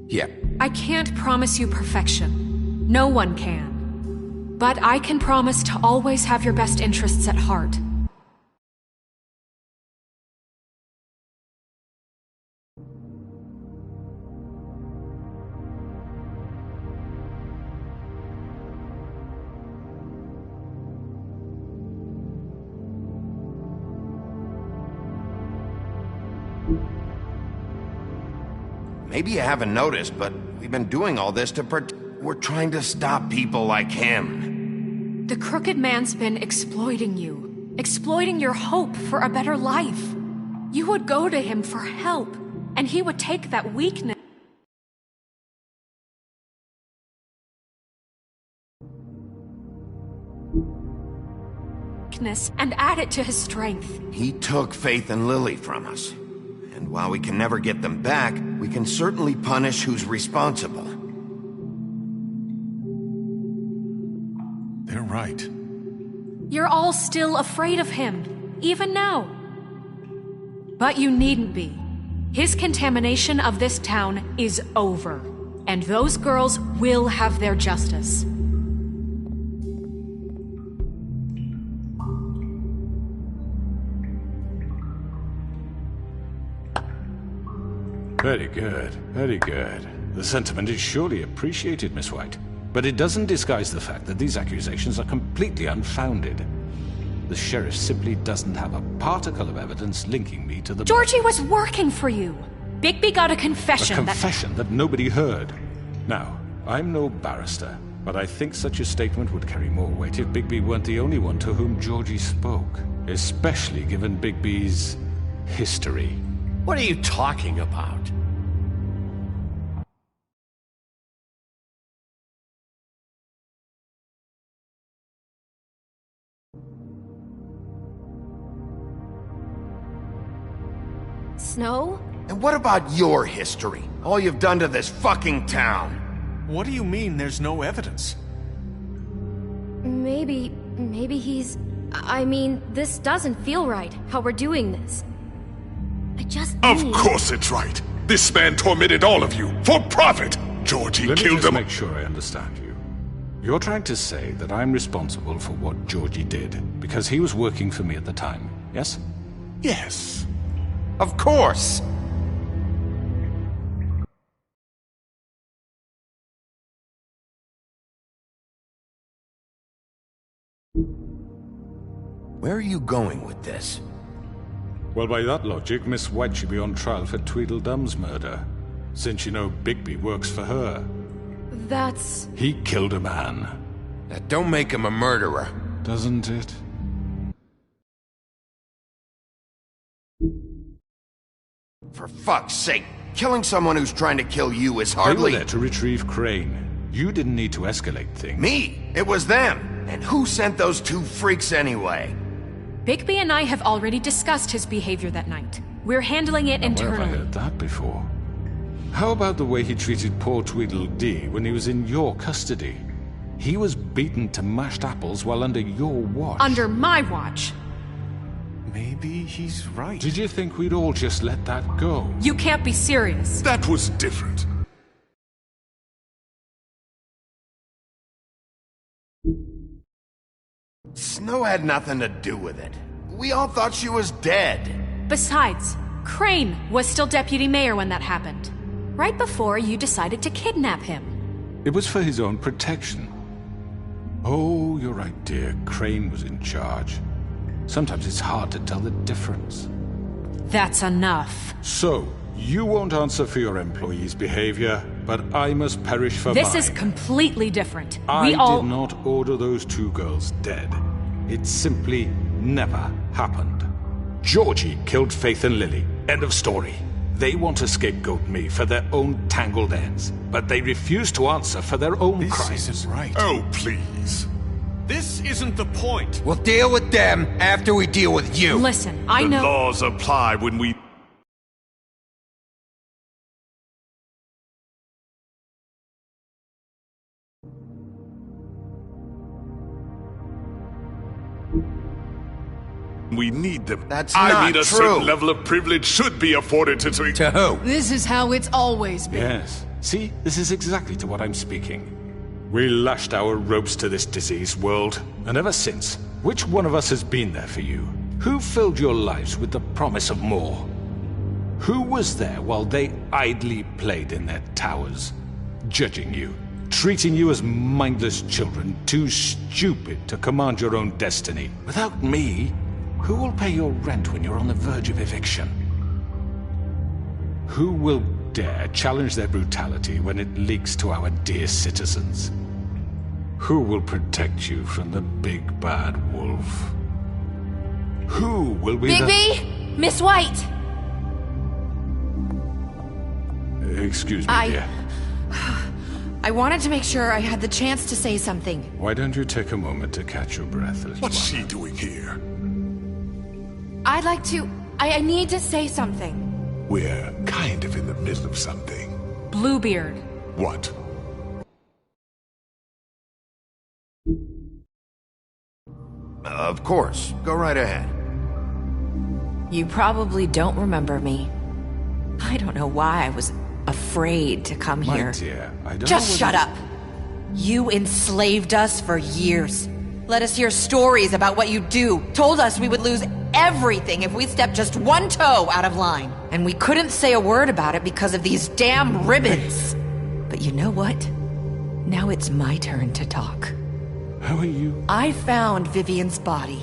Yeah. I can't promise you perfection. No one can. But I can promise to always have your best interests at heart. Maybe you haven't noticed, but we've been doing all this to we're trying to stop people like him. The crooked man's been exploiting you. Exploiting your hope for a better life. You would go to him for help, and he would take that weakness and add it to his strength. He took Faith and Lily from us. And while we can never get them back, we can certainly punish who's responsible. They're right. You're all still afraid of him, even now. But you needn't be. His contamination of this town is over, and those girls will have their justice. Very good, very good. The sentiment is surely appreciated, Miss White. But it doesn't disguise the fact that these accusations are completely unfounded. The sheriff simply doesn't have a particle of evidence linking me to the... Georgie was working for you. Bigby got a confession A confession that nobody heard. Now, I'm no barrister, but I think such a statement would carry more weight if Bigby weren't the only one to whom Georgie spoke. Especially given Bigby's history. What are you talking about? Snow? And what about your history? All you've done to this fucking town? What do you mean there's no evidence? Maybe he's... I mean, this doesn't feel right, how we're doing this. I just Of course it's right. This man tormented all of you, for profit! Georgie killed them. Let me just make sure I understand you. You're trying to say that I'm responsible for what Georgie did, because he was working for me at the time, yes? Yes. Of course! Where are you going with this? Well, by that logic, Miss White should be on trial for Tweedledum's murder, since you know Bigby works for her. That's... He killed a man. That don't make him a murderer. Doesn't it? For fuck's sake, killing someone who's trying to kill you is They hardly... were there to retrieve Crane. You didn't need to escalate things. Me? It was them! And who sent those two freaks anyway? Bigby and I have already discussed his behavior that night. We're handling it Where have I internally. heard that before? How about the way he treated poor Tweedledee when he was in your custody? He was beaten to mashed apples while under your watch. Under my watch. Maybe he's right. Did you think we'd all just let that go? You can't be serious. That was different. Snow had nothing to do with it. We all thought she was dead. Besides, Crane was still deputy mayor when that happened. Right before you decided to kidnap him. It was for his own protection. Oh, you're right, dear. Crane was in charge. Sometimes it's hard to tell the difference. That's enough. So, you won't answer for your employees' behavior, but I must perish for mine. This is completely different. I We all... did not order those two girls dead. It simply never happened. Georgie killed Faith and Lily. End of story. They want to scapegoat me for their own tangled ends, but they refuse to answer for their own crimes. This isn't right. Oh, please. This isn't the point. We'll deal with them after we deal with you. Listen, I The know... laws apply when we... We need them. That's I not mean, a true. certain level of privilege should be afforded to... To who? This is how it's always been. Yes. See, this is exactly to what I'm speaking. We lashed our ropes to this diseased world, and ever since, which one of us has been there for you? Who filled your lives with the promise of more? Who was there while they idly played in their towers, judging you, treating you as mindless children, too stupid to command your own destiny? Without me, who will pay your rent when you're on the verge of eviction? Who will dare challenge their brutality when it leaks to our dear citizens? Who will protect you from the big bad wolf? Who will be Bigby! Miss White! Excuse me, dear. I wanted to make sure I had the chance to say something. Why don't you take a moment to catch your breath, little What's one? she doing here? I'd like to... I need to say something. We're kind of in the middle of something. Bluebeard. What? Of course. Go right ahead. You probably don't remember me. I don't know why I was afraid to come My here. dear, I don't Just know shut whether- up. You enslaved us for years. Let us hear stories about what you do. Told us we would lose everything if we stepped just one toe out of line. And we couldn't say a word about it because of these damn ribbons. But you know what? Now it's my turn to talk. How are you? I found Vivian's body.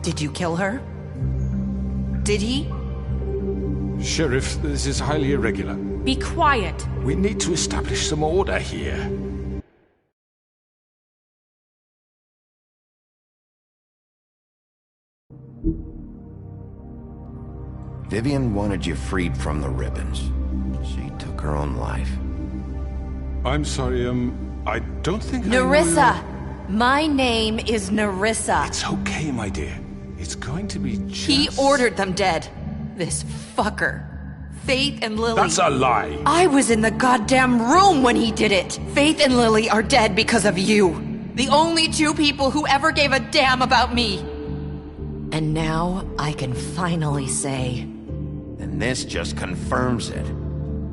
Did you kill her? Did he? Sheriff, this is highly irregular. Be quiet. We need to establish some order here. Vivian wanted you freed from the ribbons. She took her own life. I'm sorry, I don't think Nerissa! My name is Nerissa. It's okay, my dear. It's going to be just... He ordered them dead. This fucker. Faith and Lily. That's a lie. I was in the goddamn room when he did it. Faith and Lily are dead because of you. The only two people who ever gave a damn about me. And now I can finally say... And this just confirms it.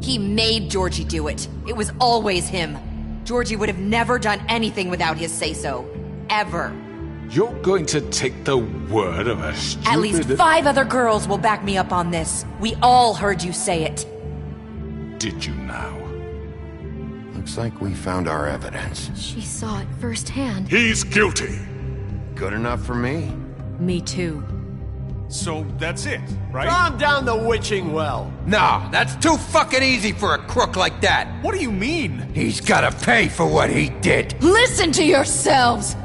He made Georgie do it. It was always him. Georgie would have never done anything without his say-so. Ever. You're going to take the word of a stupid... At least 5 other girls will back me up on this. We all heard you say it. Did you now? Looks like we found our evidence. She saw it firsthand. He's guilty. Good enough for me. Me too. So that's it, right? Calm down the witching well. No, that's too fucking easy for a crook like that. What do you mean? He's gotta pay for what he did. Listen to yourselves!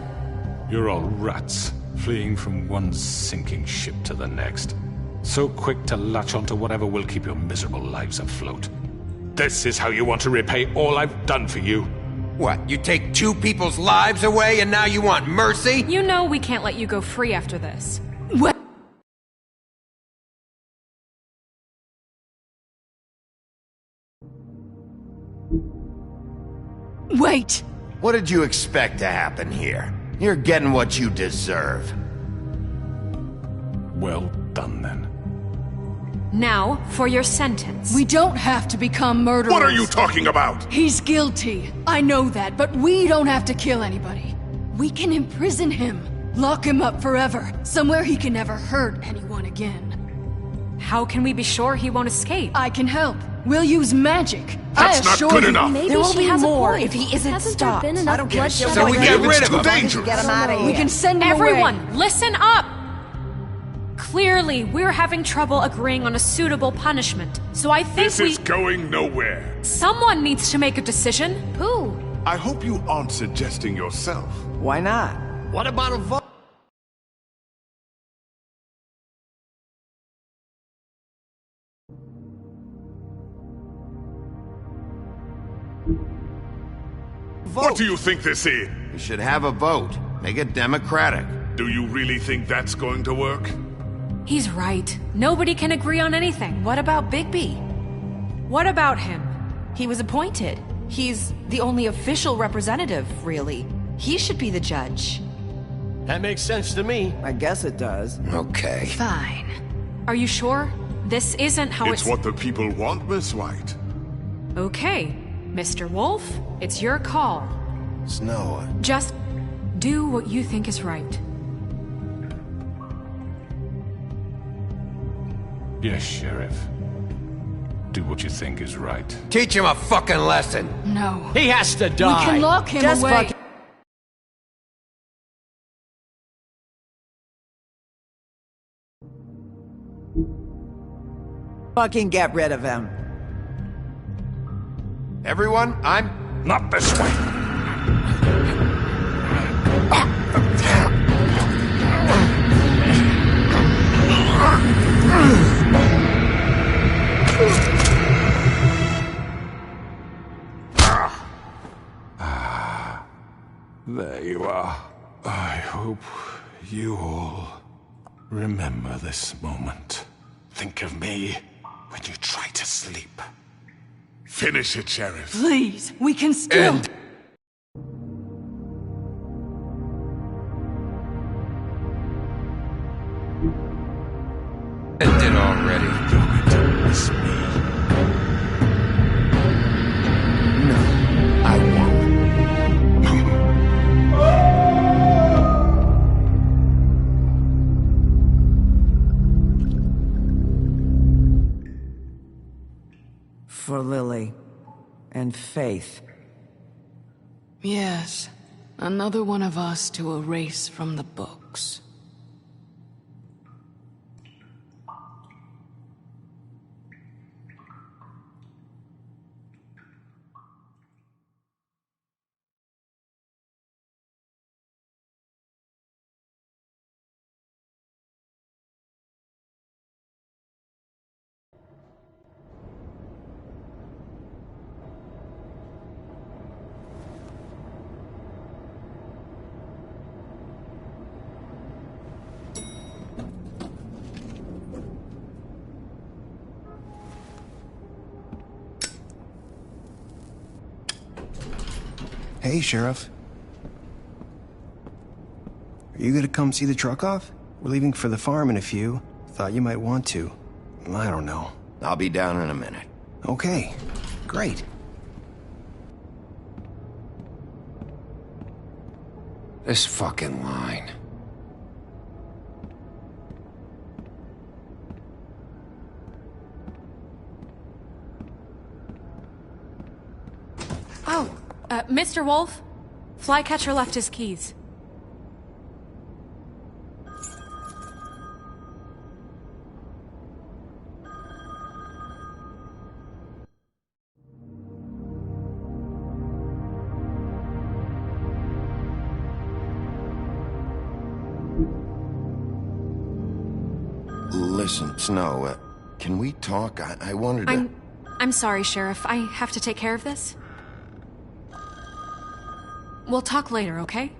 You're all rats, fleeing from one sinking ship to the next. So quick to latch onto whatever will keep your miserable lives afloat. This is how you want to repay all I've done for you? What, you take 2 people's lives away and now you want mercy? You know we can't let you go free after this. What? Wait! What did you expect to happen here? You're getting what you deserve. Well done, then. Now, for your sentence. We don't have to become murderers. What are you talking about? He's guilty. I know that, but we don't have to kill anybody. We can imprison him. Lock him up forever. Somewhere he can never hurt anyone again. How can we be sure he won't escape? I can help. We'll use magic. That's not good enough. There will be more if he isn't Hasn't stopped. there been enough bloodshed? So we get rid of him. Dangerous. Get him out of here. We can send him Everyone, away. listen up! Clearly, we're having trouble agreeing on a suitable punishment. So I think This is going nowhere. someone needs to make a decision. Who? I hope you aren't suggesting yourself. Why not? What about a vote? What do you think this is? We should have a vote. Make it democratic. Do you really think that's going to work? He's right. Nobody can agree on anything. What about Bigby? What about him? He was appointed. He's the only official representative, really. He should be the judge. That makes sense to me. I guess it does. Okay. Fine. Are you sure? This isn't how It's what the people want, Miss White. Okay. Mr. Wolf, it's your call. Snow. Just do what you think is right. Yes, Sheriff. Do what you think is right. Teach him a fucking lesson. No. He has to die. We can lock him Just away. Fucking get rid of him. Everyone, I'm... Not this way. There you are. I hope you all remember this moment. Think of me when you try to sleep. Finish it, Sheriff. Please, we can still... End it already. Don't miss me. No, I won't. For Lily. And Faith. Yes. Another one of us to erase from the books. Hey, Sheriff. Are you gonna come see the truck off? We're leaving for the farm in a few. Thought you might want to. I don't know. I'll be down in a minute. Okay, great. This fucking line. Oh, Mr. Wolf? Flycatcher left his keys. Listen, Snow, can we talk? I wanted to... I'm sorry, Sheriff. I have to take care of this. We'll talk later, okay?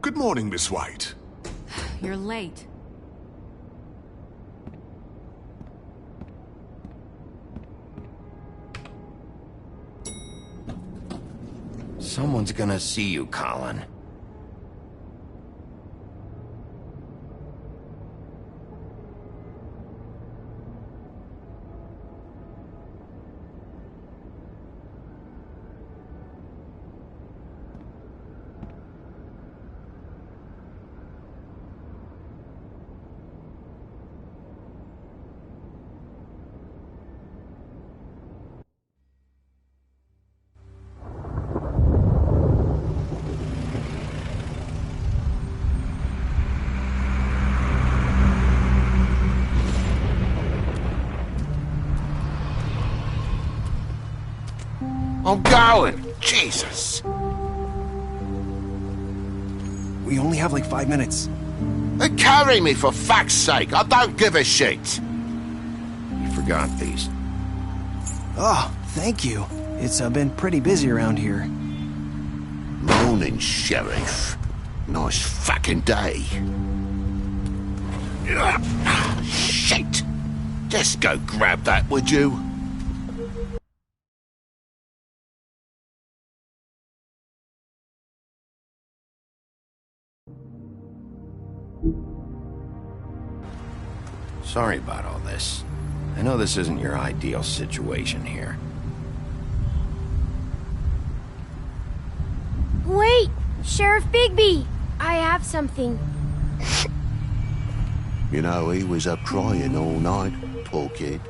Good morning, Miss White. You're late. Someone's gonna see you, Colin. I'm going! Jesus! We only have like 5 minutes. Carry me, for fuck's sake! I don't give a shit! forgot these. Oh, thank you. It's been pretty busy around here. Morning, Sheriff. Nice fucking day. Shit! Just go grab that, would you? Sorry about all this. I know this isn't your ideal situation here. Wait! Sheriff Bigby! I have something. You know, he was up crying all night, poor kid.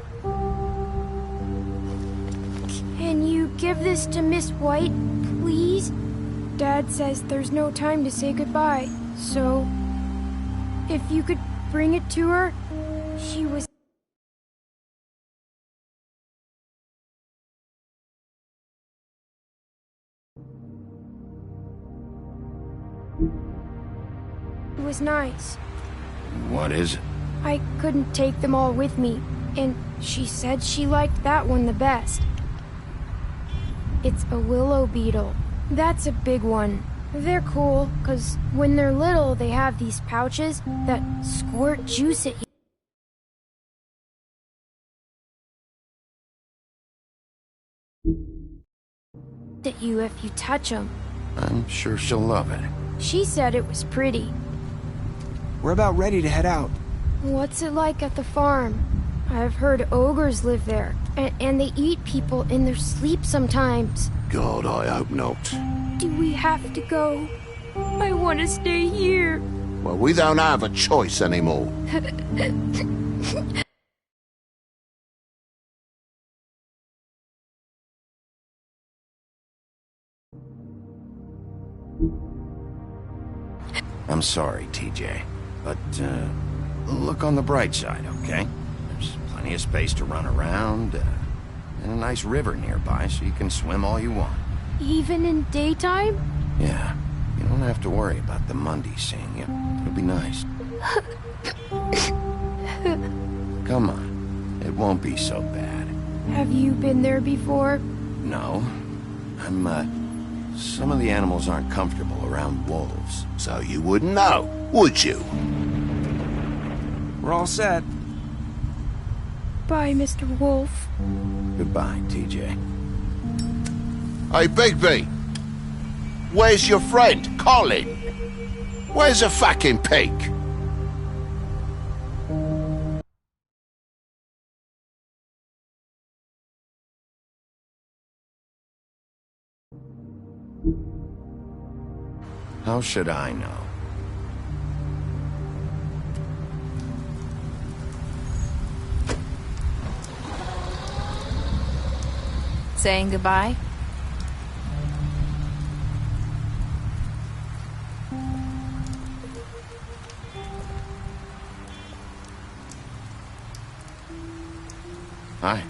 Can you give this to Miss White, please? Dad says there's no time to say goodbye, so... if you could bring it to her, she was... It was nice. What is it? I couldn't take them all with me, and she said she liked that one the best. It's a willow beetle. That's a big one. They're cool, 'cause when they're little, they have these pouches that squirt juice at you if you touch them. I'm sure she'll love it. She said it was pretty. We're about ready to head out. What's it like at the farm? I've heard ogres live there, and they eat people in their sleep sometimes. God, I hope not. Do we have to go? I want to stay here. Well, we don't have a choice anymore. I'm sorry, TJ, but look on the bright side, okay? There's plenty of space to run around, and a nice river nearby so you can swim all you want. Even in daytime? Yeah, you don't have to worry about the Mundies seeing you. It'll be nice. Come on, it won't be so bad. Have you been there before? No, some of the animals aren't comfortable around wolves. So you wouldn't know, would you? We're all set. Bye, Mr. Wolf. Goodbye, TJ. Hey, Bigby! Where's your friend, Colin? Where's the fucking pig? How should I know? Saying goodbye? Hi.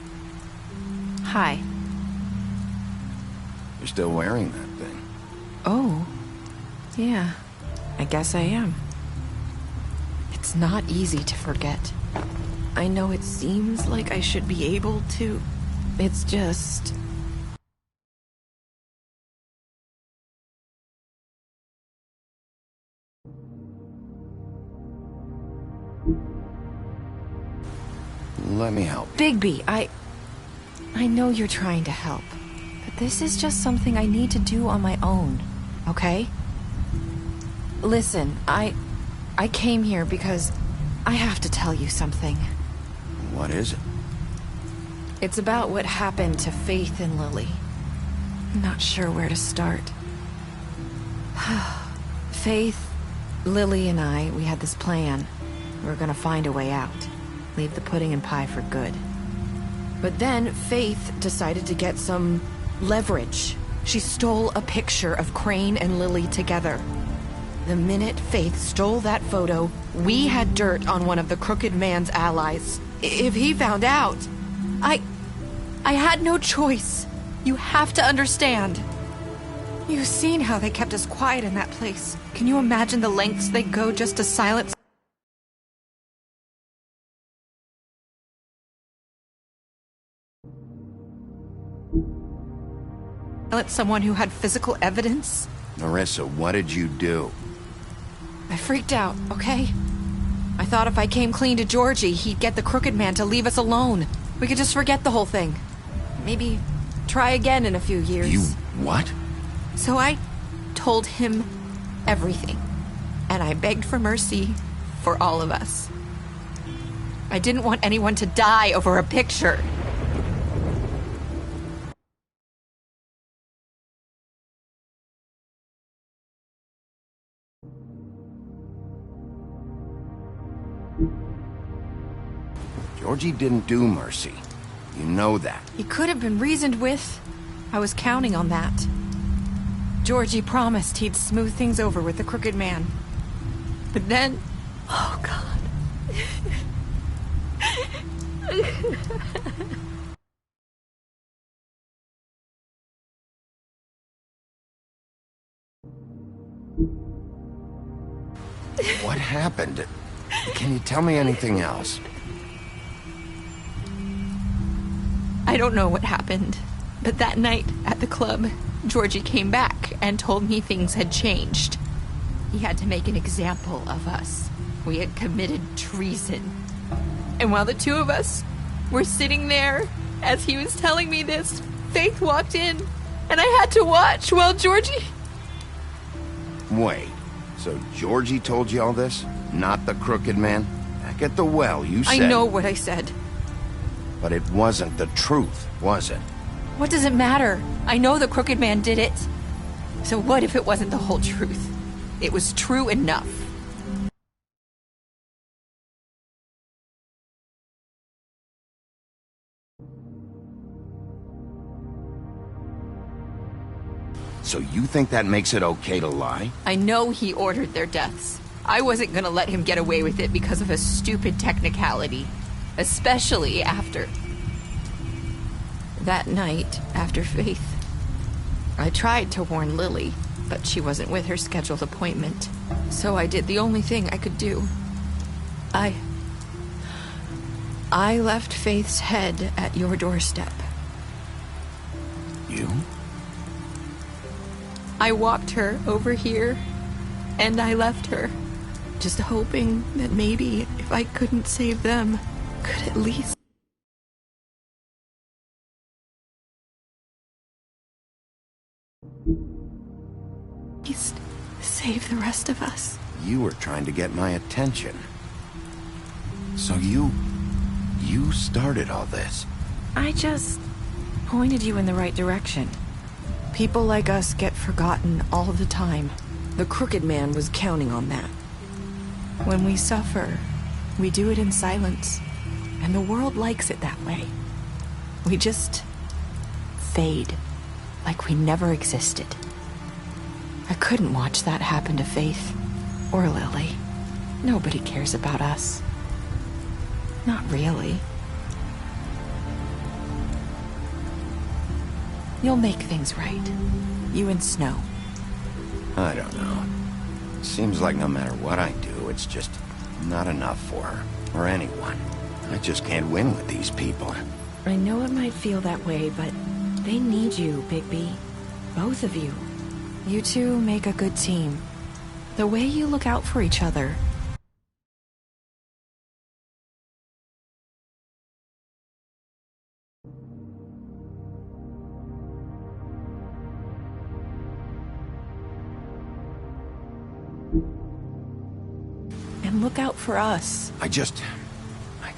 Hi. You're still wearing that thing. Oh. Yeah. I guess I am. It's not easy to forget. I know it seems like I should be able to. It's just... Let me help you. Bigby, I know you're trying to help, but this is just something I need to do on my own, okay? Listen, I came here because I have to tell you something. What is it? It's about what happened to Faith and Lily. I'm not sure where to start. Faith, Lily, and I, we had this plan. We were gonna find a way out. Leave the pudding and pie for good. But then Faith decided to get some leverage. She stole a picture of Crane and Lily together. The minute Faith stole that photo, we had dirt on one of the Crooked Man's allies. If he found out, I had no choice. You have to understand. You've seen how they kept us quiet in that place. Can you imagine the lengths they go just to silence I let someone who had physical evidence? Nerissa, what did you do? I freaked out, okay? I thought if I came clean to Georgie, he'd get the Crooked Man to leave us alone. We could just forget the whole thing. Maybe try again in a few years. You what? So I told him everything. And I begged for mercy for all of us. I didn't want anyone to die over a picture. Georgie didn't do mercy. You know that. He could have been reasoned with. I was counting on that. Georgie promised he'd smooth things over with the Crooked Man. But then... Oh, God. What happened? Can you tell me anything else? I don't know what happened, but that night at the club, Georgie came back and told me things had changed. He had to make an example of us. We had committed treason. And while the two of us were sitting there, as he was telling me this, Faith walked in, and I had to watch while Georgie... Wait, so Georgie told you all this? Not the Crooked Man? Back at the well, you said... I know what I said. But it wasn't the truth, was it? What does it matter? I know the Crooked Man did it. So what if it wasn't the whole truth? It was true enough. So you think that makes it okay to lie? I know he ordered their deaths. I wasn't gonna let him get away with it because of a stupid technicality. Especially after... that night, after Faith. I tried to warn Lily, but she wasn't with her scheduled appointment. So I did the only thing I could do. I left Faith's head at your doorstep. You? I walked her over here, and I left her. Just hoping that maybe, if I couldn't save them, could at least... save the rest of us. You were trying to get my attention. So you started all this. I just pointed you in the right direction. People like us get forgotten all the time. The Crooked Man was counting on that. When we suffer, we do it in silence. And the world likes it that way. We just fade, like we never existed. I couldn't watch that happen to Faith, or Lily. Nobody cares about us. Not really. You'll make things right. You and Snow. I don't know. Seems like no matter what I do, it's just not enough for her, or anyone. I just can't win with these people. I know it might feel that way, but they need you, Bigby. Both of you. You two make a good team. The way you look out for each other. And look out for us. I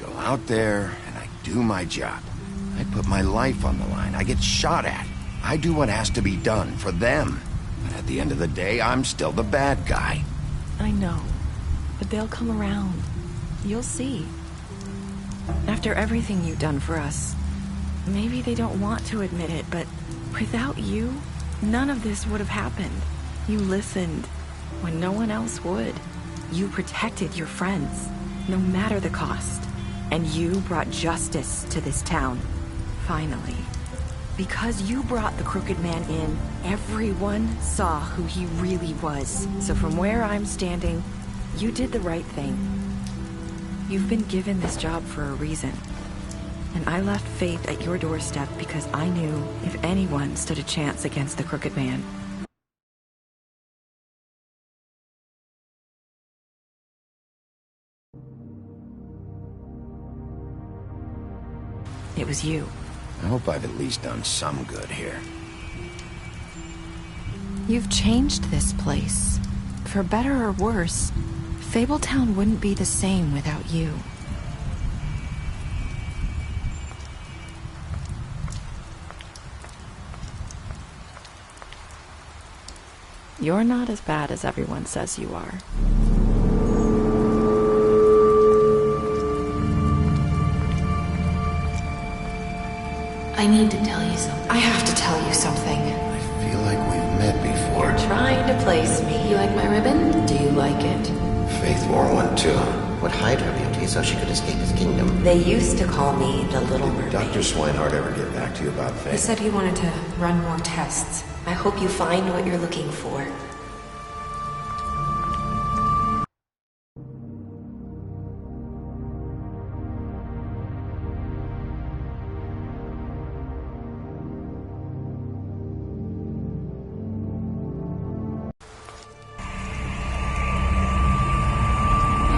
go out there and I do my job. I put my life on the line. I get shot at. I do what has to be done for them. But at the end of the day, I'm still the bad guy. I know. But they'll come around. You'll see. After everything you've done for us, maybe they don't want to admit it, but without you, none of this would have happened. You listened when no one else would. You protected your friends, no matter the cost. And you brought justice to this town. Finally. Because you brought the Crooked Man in, everyone saw who he really was. So from where I'm standing, you did the right thing. You've been given this job for a reason. And I left Faith at your doorstep because I knew if anyone stood a chance against the Crooked Man, it was you. I hope I've at least done some good here. You've changed this place. For better or worse, Fabletown wouldn't be the same without you. You're not as bad as everyone says you are. I need to tell you something. I have to tell you something. I feel like we've met before. You're trying to place me. You like my ribbon? Do you like it? Faith wore one too. Would hide her beauty so she could escape his kingdom. They used to call me the Little Mermaid. Did Dr. Swinehart ever get back to you about Faith? He said he wanted to run more tests. I hope you find what you're looking for.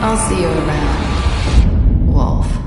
I'll see you around, Wolf.